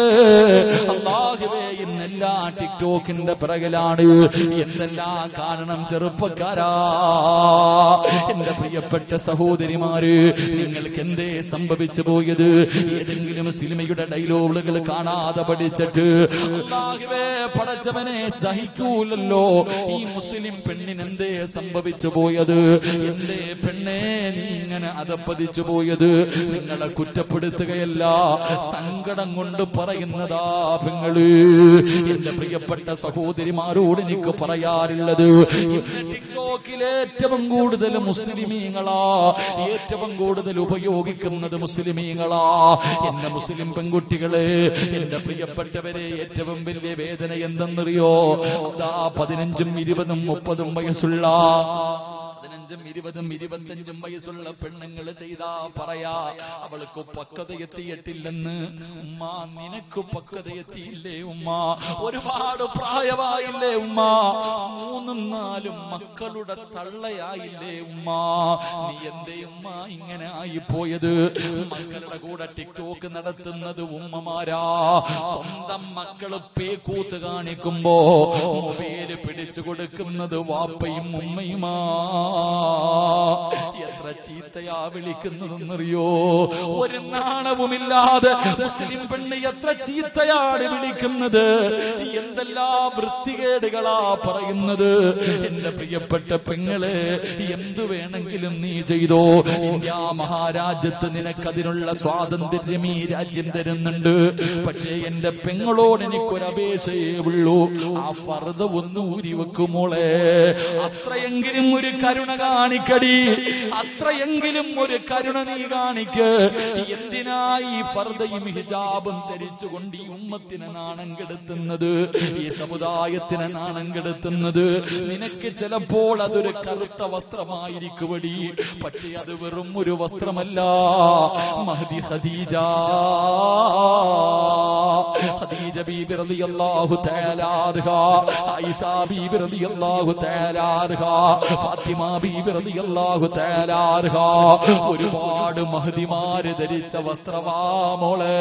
അല്ലാഹുവേ ഇന്നെല്ലാ ടിക്ടോക്കിന്റെ പിറകിലാണ്. എന്തെല്ലാം കാരണം ചെറുപ്പക്കാരാ. എന്റെ പ്രിയപ്പെട്ട സഹോദരിമാര്, നിങ്ങൾക്ക് എന്തേ സംഭവിച്ചു പോയത്? ഏതെങ്കിലും സിനിമയുടെ ഡയലോഗുകൾ കാണാതെ പഠിച്ചിട്ട് അല്ലാഹുവേ പടച്ചവനെ സഹിക്കൂലല്ലോ. ഈ മുസ്ലിം പെണ്ണിനെന്തേ സംഭവിച്ചു പോയത്? എന്തേ പെണ്ണേ നീ ഇങ്ങനെ അതപ്പതിച്ചു പോയത്? നിങ്ങളെ കുറ്റപ്പെടുത്തുകയല്ല, സങ്കടം കൊണ്ട് പറയുന്നതാ പെങ്ങള്. എന്റെ പ്രിയപ്പെട്ട സഹോദരിമാരോട് എനിക്ക് പറയാറുള്ളത്, ഇന്ന് ടിക്ടോക്കിൽ ഏറ്റവും കൂടുതൽ മുസ്ലിമീങ്ങളാ, ഏറ്റവും കൂടുതൽ ഉപയോഗിക്കുന്നത് മുസ്ലിമീങ്ങളാ. എന്റെ മുസ്ലിം പെൺകുട്ടികളെ, എന്റെ പ്രിയപ്പെട്ടവരെ, ഏറ്റവും വലിയ വേദന എന്തെന്നറിയോ? 15, 20, 30 വയസ്സുള്ള 15, 20, 25 വയസ്സുള്ള പെണ്ണുങ്ങൾ ചെയ്താ പറയാ, അവൾക്ക് പക്വത എത്തിയിട്ടില്ലെന്ന്. ഉമ്മ, നിനക്ക് പക്വത എത്തിയില്ലേ ഉമ്മ? ഒരുപാട് പ്രായമായില്ലേ ഉമ്മ? 3, 4 മക്കളുടെ തള്ളയായില്ലേ ഉമ്മ? നീ എന്തേ ഉമ്മ ഇങ്ങനെ ആയിപ്പോയത്? മക്കളുടെ കൂടെ ടിക്ടോക്ക് നടത്തുന്നത് ഉമ്മമാരാ. സ്വന്തം മക്കള് പേക്കൂത്ത് കാണിക്കുമ്പോ മൊബൈല് പിടിച്ചു കൊടുക്കുന്നത് വാപ്പയും ഉമ്മയുമാ. എത്ര ചീത്തയാ വിളിക്കുന്നതെന്നറിയോ? ഒരു നാണവുമില്ലാതെ മുസ്ലിം പെണ്ണ് എത്ര ചീത്തയാണ് വിളിക്കുന്നത്, എന്തെല്ലാ വൃത്തികേടുകളാ പറയുന്നത്. എന്റെ പ്രിയപ്പെട്ട പെങ്ങളെ, എന്തു വേണമെങ്കിലും നീ ചെയ്തോ. ഇന്ത്യ മഹാരാജ്യത്ത് നിനക്കതിനുള്ള സ്വാതന്ത്ര്യം ഈ രാജ്യം തരുന്നുണ്ട്. പക്ഷേ എന്റെ പെങ്ങളോട് എനിക്കൊരപേക്ഷയേ ഉള്ളൂ, ആ ഫർദ ഒന്ന് ഊരി വെക്കുമോളെ. അത്രയെങ്കിലും ഒരു കരുണ കാണിക്കടി, അത്രയെങ്കിലും ഒരു കരുണ നീ കാണിക്ക്. എന്തിനായി ഫർദയും ഹിജാബും ധരിച്ചുകൊണ്ട് ഈ ഉമ്മത്തിനെ നാണം കെടുത്തുന്നത്, ഈ സമുദായത്തിനെ നാണം കെടുത്തുന്നത്? നിനക്ക് ചിലപ്പോൾ അതൊരു കറുത്ത വസ്ത്രമായിരിക്കുവടി, പക്ഷെ അത് വെറും ഒരു വസ്ത്രമല്ല. മഹദി ഖദീജ ബീബി റളിയല്ലാഹു തആല അൻഹാ, ആയിഷ ബീബി റളിയല്ലാഹു തആല അൻഹാ, ഫാത്തിമ ബീബി റളിയല്ലാഹു തആല അൻഹാ, ഒരുപാട് മഹദിമാര് ധരിച്ച വസ്ത്രമാ മോളെ.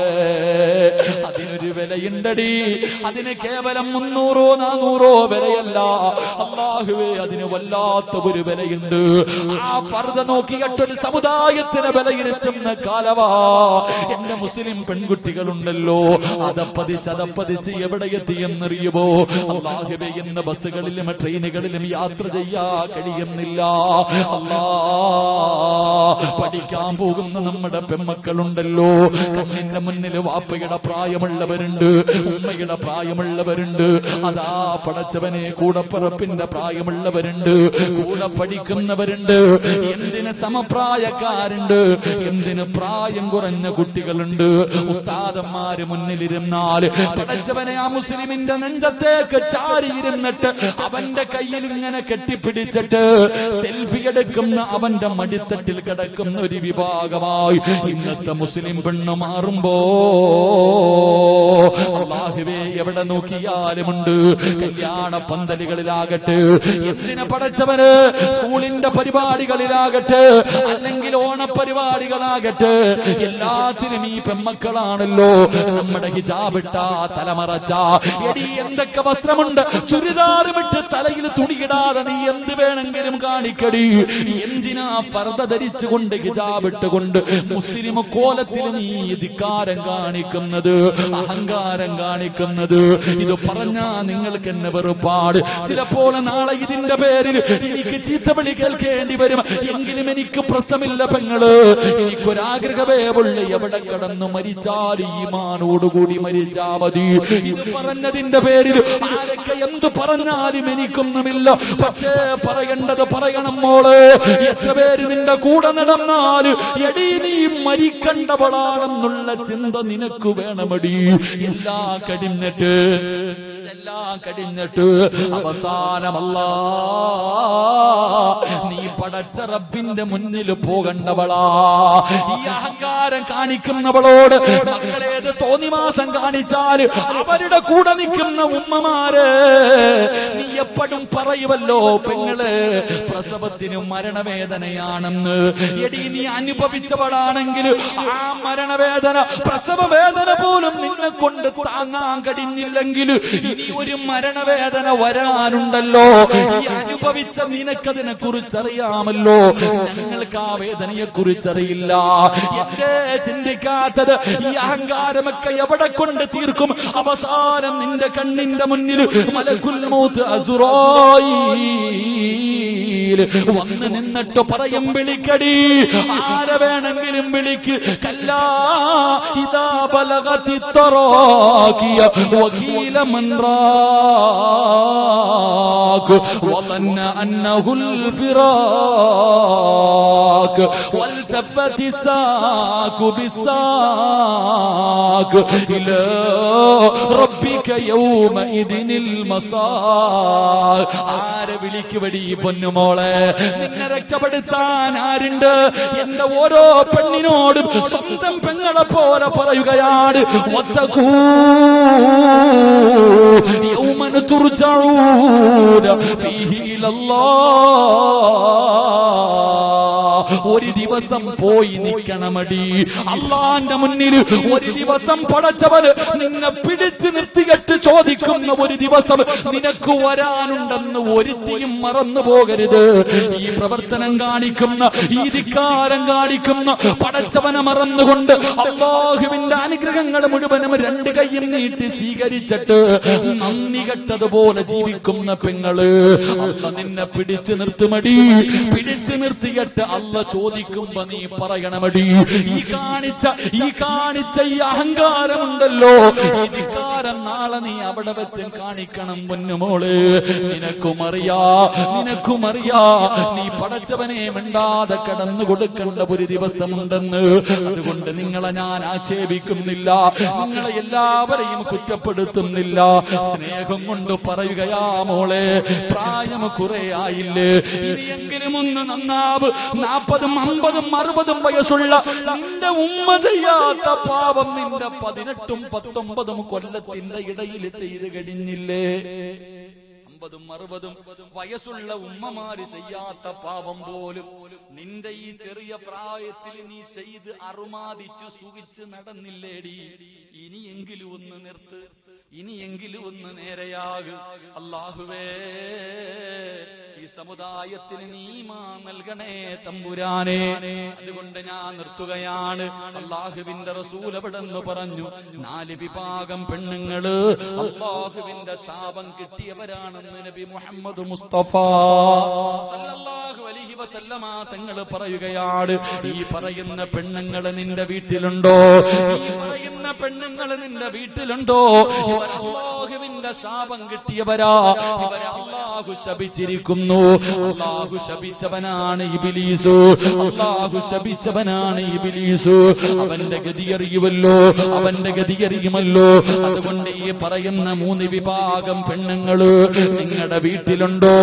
അതിനൊരു വിലയുണ്ടടി. അതിന് കേവലം 300 400 വിലയല്ല അല്ലാഹുവേ, അതിന് വല്ലാത്ത ഒരു വിലയുണ്ട്. ആ ഫർദ നോക്കിയിട്ടൊരു സമുദായത്തിന് വിലയിരുത്തുന്ന കാലവാ. എന്റെ മുസ്ലിം പെൺകുട്ടികളുണ്ടല്ലോ, അതപ്പതിച്ച് എവിടെ എത്തിയെന്നറിയുമോ? അല്ലാഹുവേ, ഇന്ന് ബസ്സുകളിലും ട്രെയിനുകളിലും യാത്ര ചെയ്യാൻ കഴിയുന്നില്ല. അല്ലാ, പഠിക്കാൻ പോകുന്ന നമ്മുടെ പെൺമക്കളുണ്ടല്ലോ, കണ്ണിന്റെ മുന്നിൽ വാപ്പയുടെ പ്രായമുള്ളവരുണ്ട്, ഉമ്മയുടെ പ്രായമുള്ളവരുണ്ട്, അതാ പടച്ചവനെ കൂടപ്പിറപ്പിന്റെ പ്രായമുള്ളവരുണ്ട്, കൂടെ പഠിക്കുന്നവരുണ്ട്, എന്തിന് സമപ്രായക്കാരുണ്ട്, എന്തിന് പ്രായം കുറഞ്ഞ കുട്ടികളുണ്ട്. ഉസ്താദന്മാര് മുന്നിലിരുന്നാൽ പടച്ചവനെ ആ മുസ്ലിമിന്റെ നെഞ്ചത്തേക്ക് ചാരിയിരുന്നിട്ട് അവന്റെ കയ്യിൽ ഇങ്ങനെ കെട്ടിപ്പിടിച്ചിട്ട് സെൽഫി എടുക്കുന്ന അവന്റെ മടിത്തട്ടിൽ കിടക്കുന്ന ഒരു വിഭാഗമായി ഇന്നത്തെ മുസ്ലിം പെണ്ണ് മാറുമ്പോ അല്ലാഹുവേ, എവിടെ നോക്കിയാലുമുണ്ട്. കല്യാണ പന്തലുകളിലാകട്ടെ, എന്തിനെ പടച്ചവന് സ്കൂളിന്റെ പരിപാടികളിലാകട്ടെ, അല്ലെങ്കിൽ ഓണപരിപാടികളാകട്ടെ, എല്ലാത്തിനും ഈ പെമ്മക്കളാണല്ലോ. നമ്മുടെ ഹിജാബിട്ട തലമറച്ച എടി എന്തൊക്കെ വസ്ത്രമുണ്ട്, ചുരിദാർ വിട്ട് തലയിൽ തുണിയിടാതെ നീ എന്ത് വേണമെങ്കിലും കാണിക്കടി. എന്തിനാ ഫർദ ധരിച്ചുകൊണ്ട് ഹിജാബിട്ടുകൊണ്ട് മുസ്ലിം കോലത്തിൽ നീ ധിക്കാരം കാണിക്കുന്നത്, അഹങ്കാരം കാണിക്കുന്നത്? ഇത് പറഞ്ഞാ നിങ്ങൾക്ക് എന്നെ വെറുപ്പാട്. ചിലപ്പോൾ നാളെ ഇതിന്റെ പേരിൽ എനിക്ക് ചീത്തവിളി കേൾക്കേണ്ടി വരും. എങ്കിലും എനിക്ക് പ്രശ്നമില്ല പെങ്ങള്, എനിക്കൊരാഗ്രഹമേ ഉള്ളു, എവിടെ കടന്നു മരിച്ചാൽ ഈമാനോടുകൂടി മരിച്ചാ മതി. ഇത് പറഞ്ഞതിന്റെ പേരിൽ ആരൊക്കെ എന്തു പറഞ്ഞാലും എനിക്കൊന്നുമില്ല. പക്ഷേ പറയേണ്ടത് പറയണം മോളെ. എത്ര പേര് നിന്റെ കൂടെ നടന്നാല് എടി നീ മരിക്കണ്ടവളാണെന്നുള്ള ചിന്ത നിനക്ക് വേണമടി. എല്ലാം കഴിഞ്ഞിട്ട് അവസാനമല്ല, നീ പടച്ച റബ്ബിന്റെ മുന്നിൽ പോകണ്ടവളാ. ഈ അഹങ്കാരം കാണിക്കുന്നവളോട് മക്കളേത് തോന്നിമാസം കാണിച്ചാൽ അവരുടെ കൂടെ നിൽക്കുന്ന ഉമ്മമാര് നീ എപ്പോഴും പറയുമല്ലോ, പെങ്ങള് പ്രസവത്തിന് മരണവേദനയാണെന്ന്. എടി നീ അനുഭവിച്ചവളാണെങ്കിൽ ആ മരണവേദന, പ്രസവ വേദന പോലും നിന്നെ കൊണ്ട് താങ്ങാൻ കഴിഞ്ഞില്ലെങ്കിൽ ഇനി ഒരു മരണവേദന വരാനുണ്ടല്ലോ. ഈ അനുഭവിച്ച നിനക്കതിനെ കുറിച്ചറിയാമല്ലോ, ഞങ്ങൾക്ക് ആ വേദനയെ കുറിച്ചറിയില്ല. എന്തേ ചിന്തിക്കാത്തത്? ഈ അഹങ്കാരമൊക്കെ എവിടെ കൊണ്ട് തീർക്കും? അവസാനം നിന്റെ കണ്ണിന്റെ മുന്നിൽ മലക്കുൽ മൗത്ത് അസ്റായീൽ വന്ന് നിന്നിട്ട് പറയും, വിളിക്കടി, ആരെ വേണമെങ്കിലും വിളിക്ക്. കല്ലാ ഇദാ ബലഗതി തറാഖിയ വകീല മൻ റാഖ വظن أنه الفراق والتفت الساق بالساق إلى ربك يومئذ المساق. ആരെ വിളിക്കുവടി പൊന്നുമോളെ? നിന്നെ രക്ഷപ്പെടുത്താൻ ആരുണ്ട്? എന്റെ ഓരോ പെണ്ണിനോടും സ്വന്തം പെങ്ങളെ പോലെ പറയുകയാണ്, വത്തഖൂ യൗമൻ തുർജഊന ഫീഹി ഇലല്ലാഹ്. ഒരു ദിവസം പോയി നിൽക്കണമടി അള്ളാന്റെ മുന്നിൽ. ഒരു ദിവസം പടച്ചവന് നിന്നെ പിടിച്ചു നിർത്തിയിട്ട് ചോദിക്കുന്ന ഒരു ദിവസം നിനക്ക് വരാനുണ്ടെന്ന് ഒരുത്തിയും മറന്നു പോകരുത്. ഈ പ്രവർത്തനം കാണിക്കുന്ന, ഈ ധിക്കാരം കാണിക്കുന്ന പടച്ചവനെ മറന്നുകൊണ്ട് അല്ലാഹുവിന്റെ അനുഗ്രഹങ്ങൾ മുഴുവനും രണ്ട് കൈയും നീട്ടി സ്വീകരിച്ചിട്ട് നന്ദി കെട്ടതുപോലെ ജീവിക്കുന്ന പെങ്ങള് അല്ല നിന്നെ പിടിച്ചു നിർത്തുമടി. പിടിച്ചു നിർത്തിയിട്ട് അല്ല ചോദിക്കും, ചോദിക്കുമ്പോ നീ പറയണമടി, ഈ കാണിച്ച ഈ അഹങ്കാരമുണ്ടല്ലോ, ഈ ധിക്കാരം നാളെ നീ അവിടെ വെച്ച് കാണിക്കണം പൊന്നുമോള്. നിനക്കുമറിയാ നീ പടച്ചവനെ മിണ്ടാതെ കടന്നു കൊടുക്കേണ്ട ഒരു ദിവസമുണ്ടെന്ന്. അതുകൊണ്ട് നിങ്ങളെ ഞാൻ ആക്ഷേപിക്കുന്നില്ല, നിങ്ങളെ എല്ലാവരെയും കുറ്റപ്പെടുത്തുന്നില്ല. സ്നേഹം കൊണ്ട് പറയുകയാ മോളെ, പ്രായം കുറെ ആയില്ലേ, ഇനിയെങ്കിലും ഒന്ന് നന്നാവ്. 40, 50, 60 വയസ്സുള്ള നിന്റെ ഉമ്മ ചെയ്യാത്ത പാപം നിന്റെ 18, 19 കൊല്ലത്തിന്റെ ഇടയിൽ ചെയ്ത് കഴിഞ്ഞില്ലേ? 50, 60 വയസ്സുള്ള ഉമ്മമാര് ചെയ്യാത്ത പാപം പോലും നിന്റെ ഈ ചെറിയ പ്രായത്തിൽ നീ ചെയ്ത് അറുമാദിച്ചു സുഖിച്ച് നടന്നില്ലേടി? ഇനിയെങ്കിലും ഒന്ന് നിർത്ത്, ഇനിയെങ്കിലും ഒന്ന് നേരെയാകു. അല്ലാഹുവേ, ഈ സമുദായത്തിന് നീ ഈമാൻ നൽകണേ തമ്പുരാനെ. അതുകൊണ്ട് ഞാൻ നിർത്തുകയാണ്. അല്ലാഹുവിന്റെ റസൂൽ എവിടെന്ന് പറഞ്ഞു, 4 വിഭാഗം പെണ്ണുങ്ങള് അല്ലാഹുവിന്റെ ശാപം കിട്ടിയവരാണെന്ന് നബി മുഹമ്മദ് മുസ്തഫ സല്ലല്ലാഹു അലൈഹി വസല്ലമ തങ്ങൾ പറയുകയാണ്. ഈ പറയുന്ന പെണ്ണുങ്ങള് നിന്റെ വീട്ടിലുണ്ടോ? ഈ പറയുന്ന പെണ്ണുങ്ങള് നിന്റെ വീട്ടിലുണ്ടോ? ഇവർ അല്ലാഹുവിന്റെ ശാപം കിട്ടിയവരാ, ഇവരെ അല്ലാഹു ശപിച്ചിരിക്കുന്നു. അല്ലാഹു ശപിച്ചവനാണ് ഇബ്ലീസ്, അല്ലാഹു ശപിച്ചവനാണ് ഇബ്ലീസ്. അവന്റെ ഗതി അറിയുമല്ലോ. അതുകൊണ്ട് ഈ പറയുന്ന 3 വിഭാഗം പെണ്ണുങ്ങള് നിങ്ങളുടെ വീട്ടിലുണ്ടോ?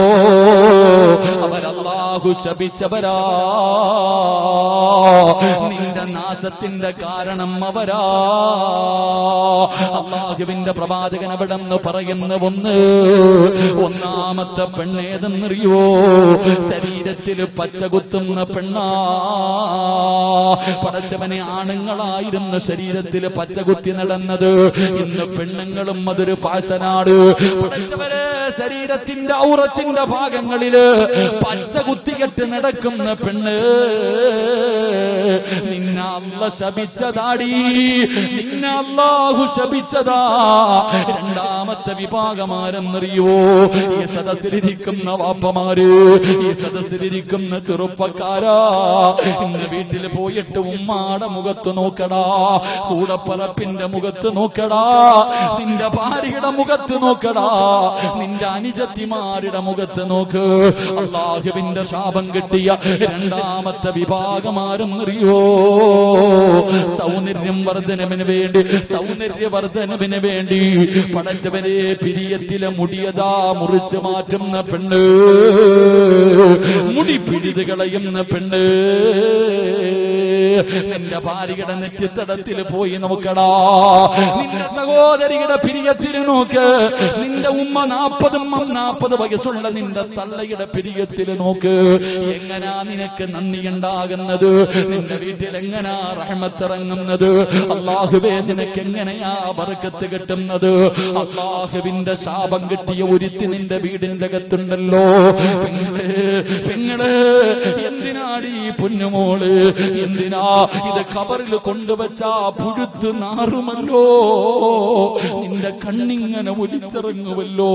അവരല്ലാഹു ശപിച്ചവരാ, നിന്റെ നാശത്തിന്റെ കാരണം അവരാ. അല്ലാഹുവിന്റെ പ്രവാചകൻ അവിടെന്ന് പറയുന്ന ഒന്നാമത്തെ പെണ്ണേതെന്നറിയോ? ശരീരത്തിൽ പച്ച കുത്തുന്ന പെണ്ണാ. പടച്ചവനെ, ആണുങ്ങളായിരുന്നു ശരീരത്തിൽ പച്ച കുത്തി നടന്നത്. ഇന്ന് പെണ്ണുങ്ങളും അതൊരു ഫാഷനാണ്. പടച്ചവനെ, ശരീരത്തിന്റെ ഔറത്തിന്റെ ഭാഗങ്ങളില് പച്ച കുത്തികെട്ട് നടക്കുന്ന പെണ്ണ്, നിന്നെ അല്ലാഹു ശപിച്ചതാടി, നിന്നെ അല്ലാഹു ശപിച്ചതാ. രണ്ടാമത്തെ വിഭാഗമാരെന്നറിയോ? ഈ സദസ്സിലിരിക്കുന്ന വാപ്പമാര്, ഈ സദസ്സിലിരിക്കുന്ന ചെറുപ്പക്കാരാ, ഇന്ന് വീട്ടിൽ പോയിട്ട് ഉമ്മാടെ മുഖത്ത് നോക്കടാ, കൂടപ്പറപ്പിന്റെ മുഖത്ത് നോക്കടാ, നിന്റെ ഭാര്യയുടെ മുഖത്ത് നോക്കടാ, നിന്റെ അനുജത്തിമാരുടെ മുഖത്ത് നോക്ക്. അല്ലാഹുവിന്റെ ശാപം കിട്ടിയ രണ്ടാമത്തെ വിഭാഗമാരെന്നറിയോ? സൗന്ദര്യവർദ്ധനവിന് വേണ്ടി പടച്ചവരെ പിരിയത്തിലെ മുടിയതാ മുറിച്ചു മാറ്റുന്ന പെണ്ണ്, മുടി പിടിത് കളയുന്ന പെണ്ണ്. നിന്റെ ഭാര്യയുടെ നെറ്റിത്തടത്തിൽ പോയി നോക്കടാ, നിന്റെ സഹോദരിയുടെ പിരിയത്തിൽ നോക്ക്, നിന്റെ ഉമ്മ 40 വയസ്സുള്ള നിന്റെ തള്ളയുടെ പിരിയത്തിൽ നോക്ക്. എങ്ങനാ നിനക്ക് നന്ദി ഉണ്ടാകുന്നത്? നിന്റെ വീട്ടിൽ എങ്ങനാ റഹ്മത്തിറങ്ങുന്നത്? അല്ലാഹുവേ, നിനക്ക് എങ്ങനെയാ ബർക്കത്ത് കിട്ടുന്നത്? അല്ലാഹുവിന്റെ ശാപം കിട്ടിയ ഒരുത്തി നിന്റെ വീടിന്റെ അകത്തുണ്ടല്ലോ. പെങ്ങളെ, എന്തിനാടി പൊന്നുമോള്, എന്തിനാ ഇത് ഖബറിൽ കൊണ്ടുവച്ചാ പുഴുത്ത് നാറുമല്ലോ, നിന്റെ കണ്ണിങ്ങനെ ഒലിച്ചിറങ്ങുമല്ലോ.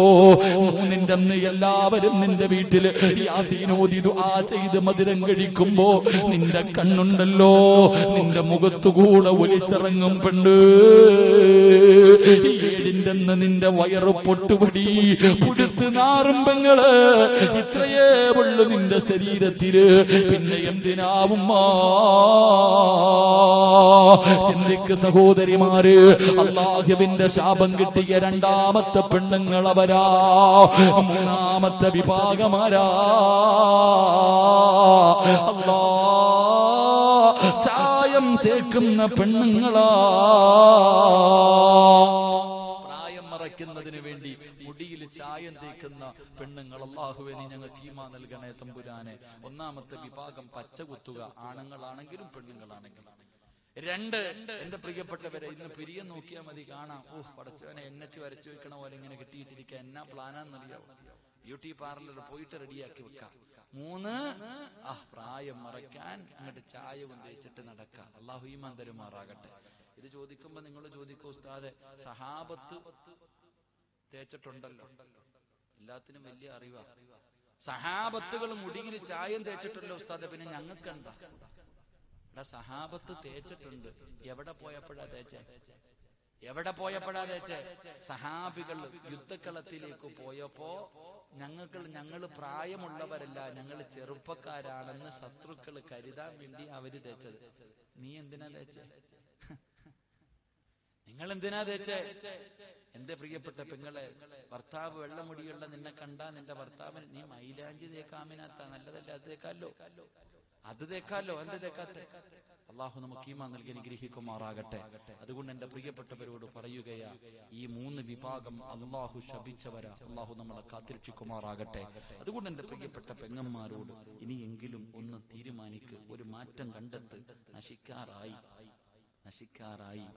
3-ന്റെ അന്ന് എല്ലാവരും നിന്റെ വീട്ടില് യാസീനോദി ദുആ ചെയ്ത് മധുരം കഴിക്കുമ്പോ നിന്റെ കണ്ണുണ്ടല്ലോ, നിന്റെ മുഖത്തുകൂടെ ഒലിച്ചിറങ്ങും പെണ്ണ്. 7-ന്റെ അന്ന് നിന്റെ വയറ് പൊട്ടുപടി പുഴുത്ത് നാറും പെങ്ങള്. ഇത്രയേ ഉള്ളു നിന്റെ ശരീരത്തില്, പിന്നെ എന്തിനാവുമ്മ? ചിന്തിക്ക് സഹോദരിമാര്, അല്ലാഹുവിന്റെ ശാപം കിട്ടിയ രണ്ടാമത്തെ പെണ്ണുങ്ങൾ അവരാ. മൂന്നാമത്തെ വിഭാഗമാരാ? അല്ലാ, ചായം തേക്കുന്ന പെണ്ണുങ്ങളാ. പ്രായം മറയ്ക്കുന്നതിന് വേണ്ടി മുടിയിൽ ചായം തേക്കുന്ന പെണ്ണുങ്ങൾ. അല്ലാഹുവേ, നീ ഞങ്ങൾക്ക് ഈമാൻ നൽകണേ തമ്പുരാനെ. ഒന്നാമത്തെ വിഭാഗം പച്ച കുത്തുക, ആണുങ്ങളാണെങ്കിലും പെണ്ണുങ്ങളാണെങ്കിലും. 2, എന്റെ പ്രിയപ്പെട്ടവരെ, ഇന്ന് പിരിയം നോക്കിയാൽ മതി, കാണാം. പടച്ചവനെ, എണ്ണച്ച് വരച്ചു വെക്കണ പോലെ ഇങ്ങനെ കെട്ടിയിട്ടിരിക്കുക. എന്നാ പ്ലാനാന്നറിയാവോ? ബ്യൂട്ടി പാർലർ പോയിട്ട് റെഡിയാക്കി വെക്കാം. 3, പ്രായം മറയ്ക്കാൻ അങ്ങോട്ട് ചായവും തേച്ചിട്ട് നടക്കാം. അല്ലാഹു ഈമാൻ തരുമാറാകട്ടെ. ഇത് ചോദിക്കുമ്പോ നിങ്ങൾ ചോദിക്കൂ, ഉസ്താദെ, സഹാബത്ത് തേച്ചിട്ടുണ്ടല്ലോ, എല്ലാത്തിനും വലിയ അറിവാ. സഹാബത്തുകൾ മുടിയിൽ ചായം തേച്ചിട്ടല്ലോ ഉസ്താദെ, പിന്നെ ഞങ്ങൾക്ക് എന്താ? സഹാബത്ത് തേച്ചിട്ടുണ്ട്. എവിടെ പോയപ്പോഴാ തേച്ചേ? സഹാബികൾ യുദ്ധക്കളത്തിലേക്ക് പോയപ്പോ ഞങ്ങള് പ്രായമുള്ളവരല്ല, ഞങ്ങൾ ചെറുപ്പക്കാരാണെന്ന് ശത്രുക്കൾ കരുതാൻ വേണ്ടി അവര് തേച്ചത്. നീ എന്തിനാ തേച്ചേ? നിങ്ങൾ എന്തിനാ തേച്ചേ? എന്റെ പ്രിയപ്പെട്ട പെങ്ങളെ, ഭർത്താവ് വെള്ളമുടിയുള്ള നിന്നെ കണ്ടാ നിന്റെ ഭർത്താവിന് നീ മൈലാഞ്ചി തേക്കാമിനാത്ത നല്ലതല്ല, അത് തേക്കാലോ എന്ത് തേക്കാത്തെ? അള്ളാഹു നമുക്ക് ഈമാൻ നൽകി അനുഗ്രഹിക്കുമാറാകട്ടെ. അതുകൊണ്ട് എന്റെ പ്രിയപ്പെട്ടവരോട് പറയുകയാ, ഈ 3 വിഭാഗം അള്ളാഹു ശപിച്ചവരാ. അള്ളാഹു നമ്മളെ കാത്തിരക്ഷിക്കുമാറാകട്ടെ. അതുകൊണ്ട് എന്റെ പ്രിയപ്പെട്ട പെങ്ങന്മാരോട് ഇനിയെങ്കിലും ഒന്ന് തീരുമാനിക്ക്, ഒരു മാറ്റം കണ്ടെത്ത്. നശിക്കാറായി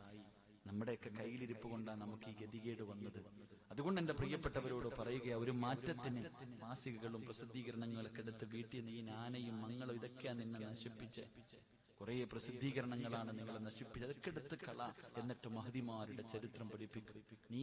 നമ്മുടെയൊക്കെ കയ്യിലിരിപ്പ് കൊണ്ടാണ് നമുക്ക് ഈ ഗതികേട് വന്നത്. അതുകൊണ്ട് എന്റെ പ്രിയപ്പെട്ടവരോട് പറയുക, ഒരു മാറ്റത്തിന് മാസികകളും പ്രസിദ്ധീകരണങ്ങളൊക്കെ എടുത്ത് വീട്ടിൽ നീ ആനയും മങ്ങളും ഇതൊക്കെയാ നിന്നെ നശിപ്പിച്ച്. കുറെ പ്രസിദ്ധീകരണങ്ങളാണ് നിങ്ങളെ നശിപ്പിച്ചത്. അതൊക്കെ എടുത്ത് കള. എന്നിട്ട് മഹദിമാരുടെ ചരിത്രം പഠിപ്പിക്കും. നീ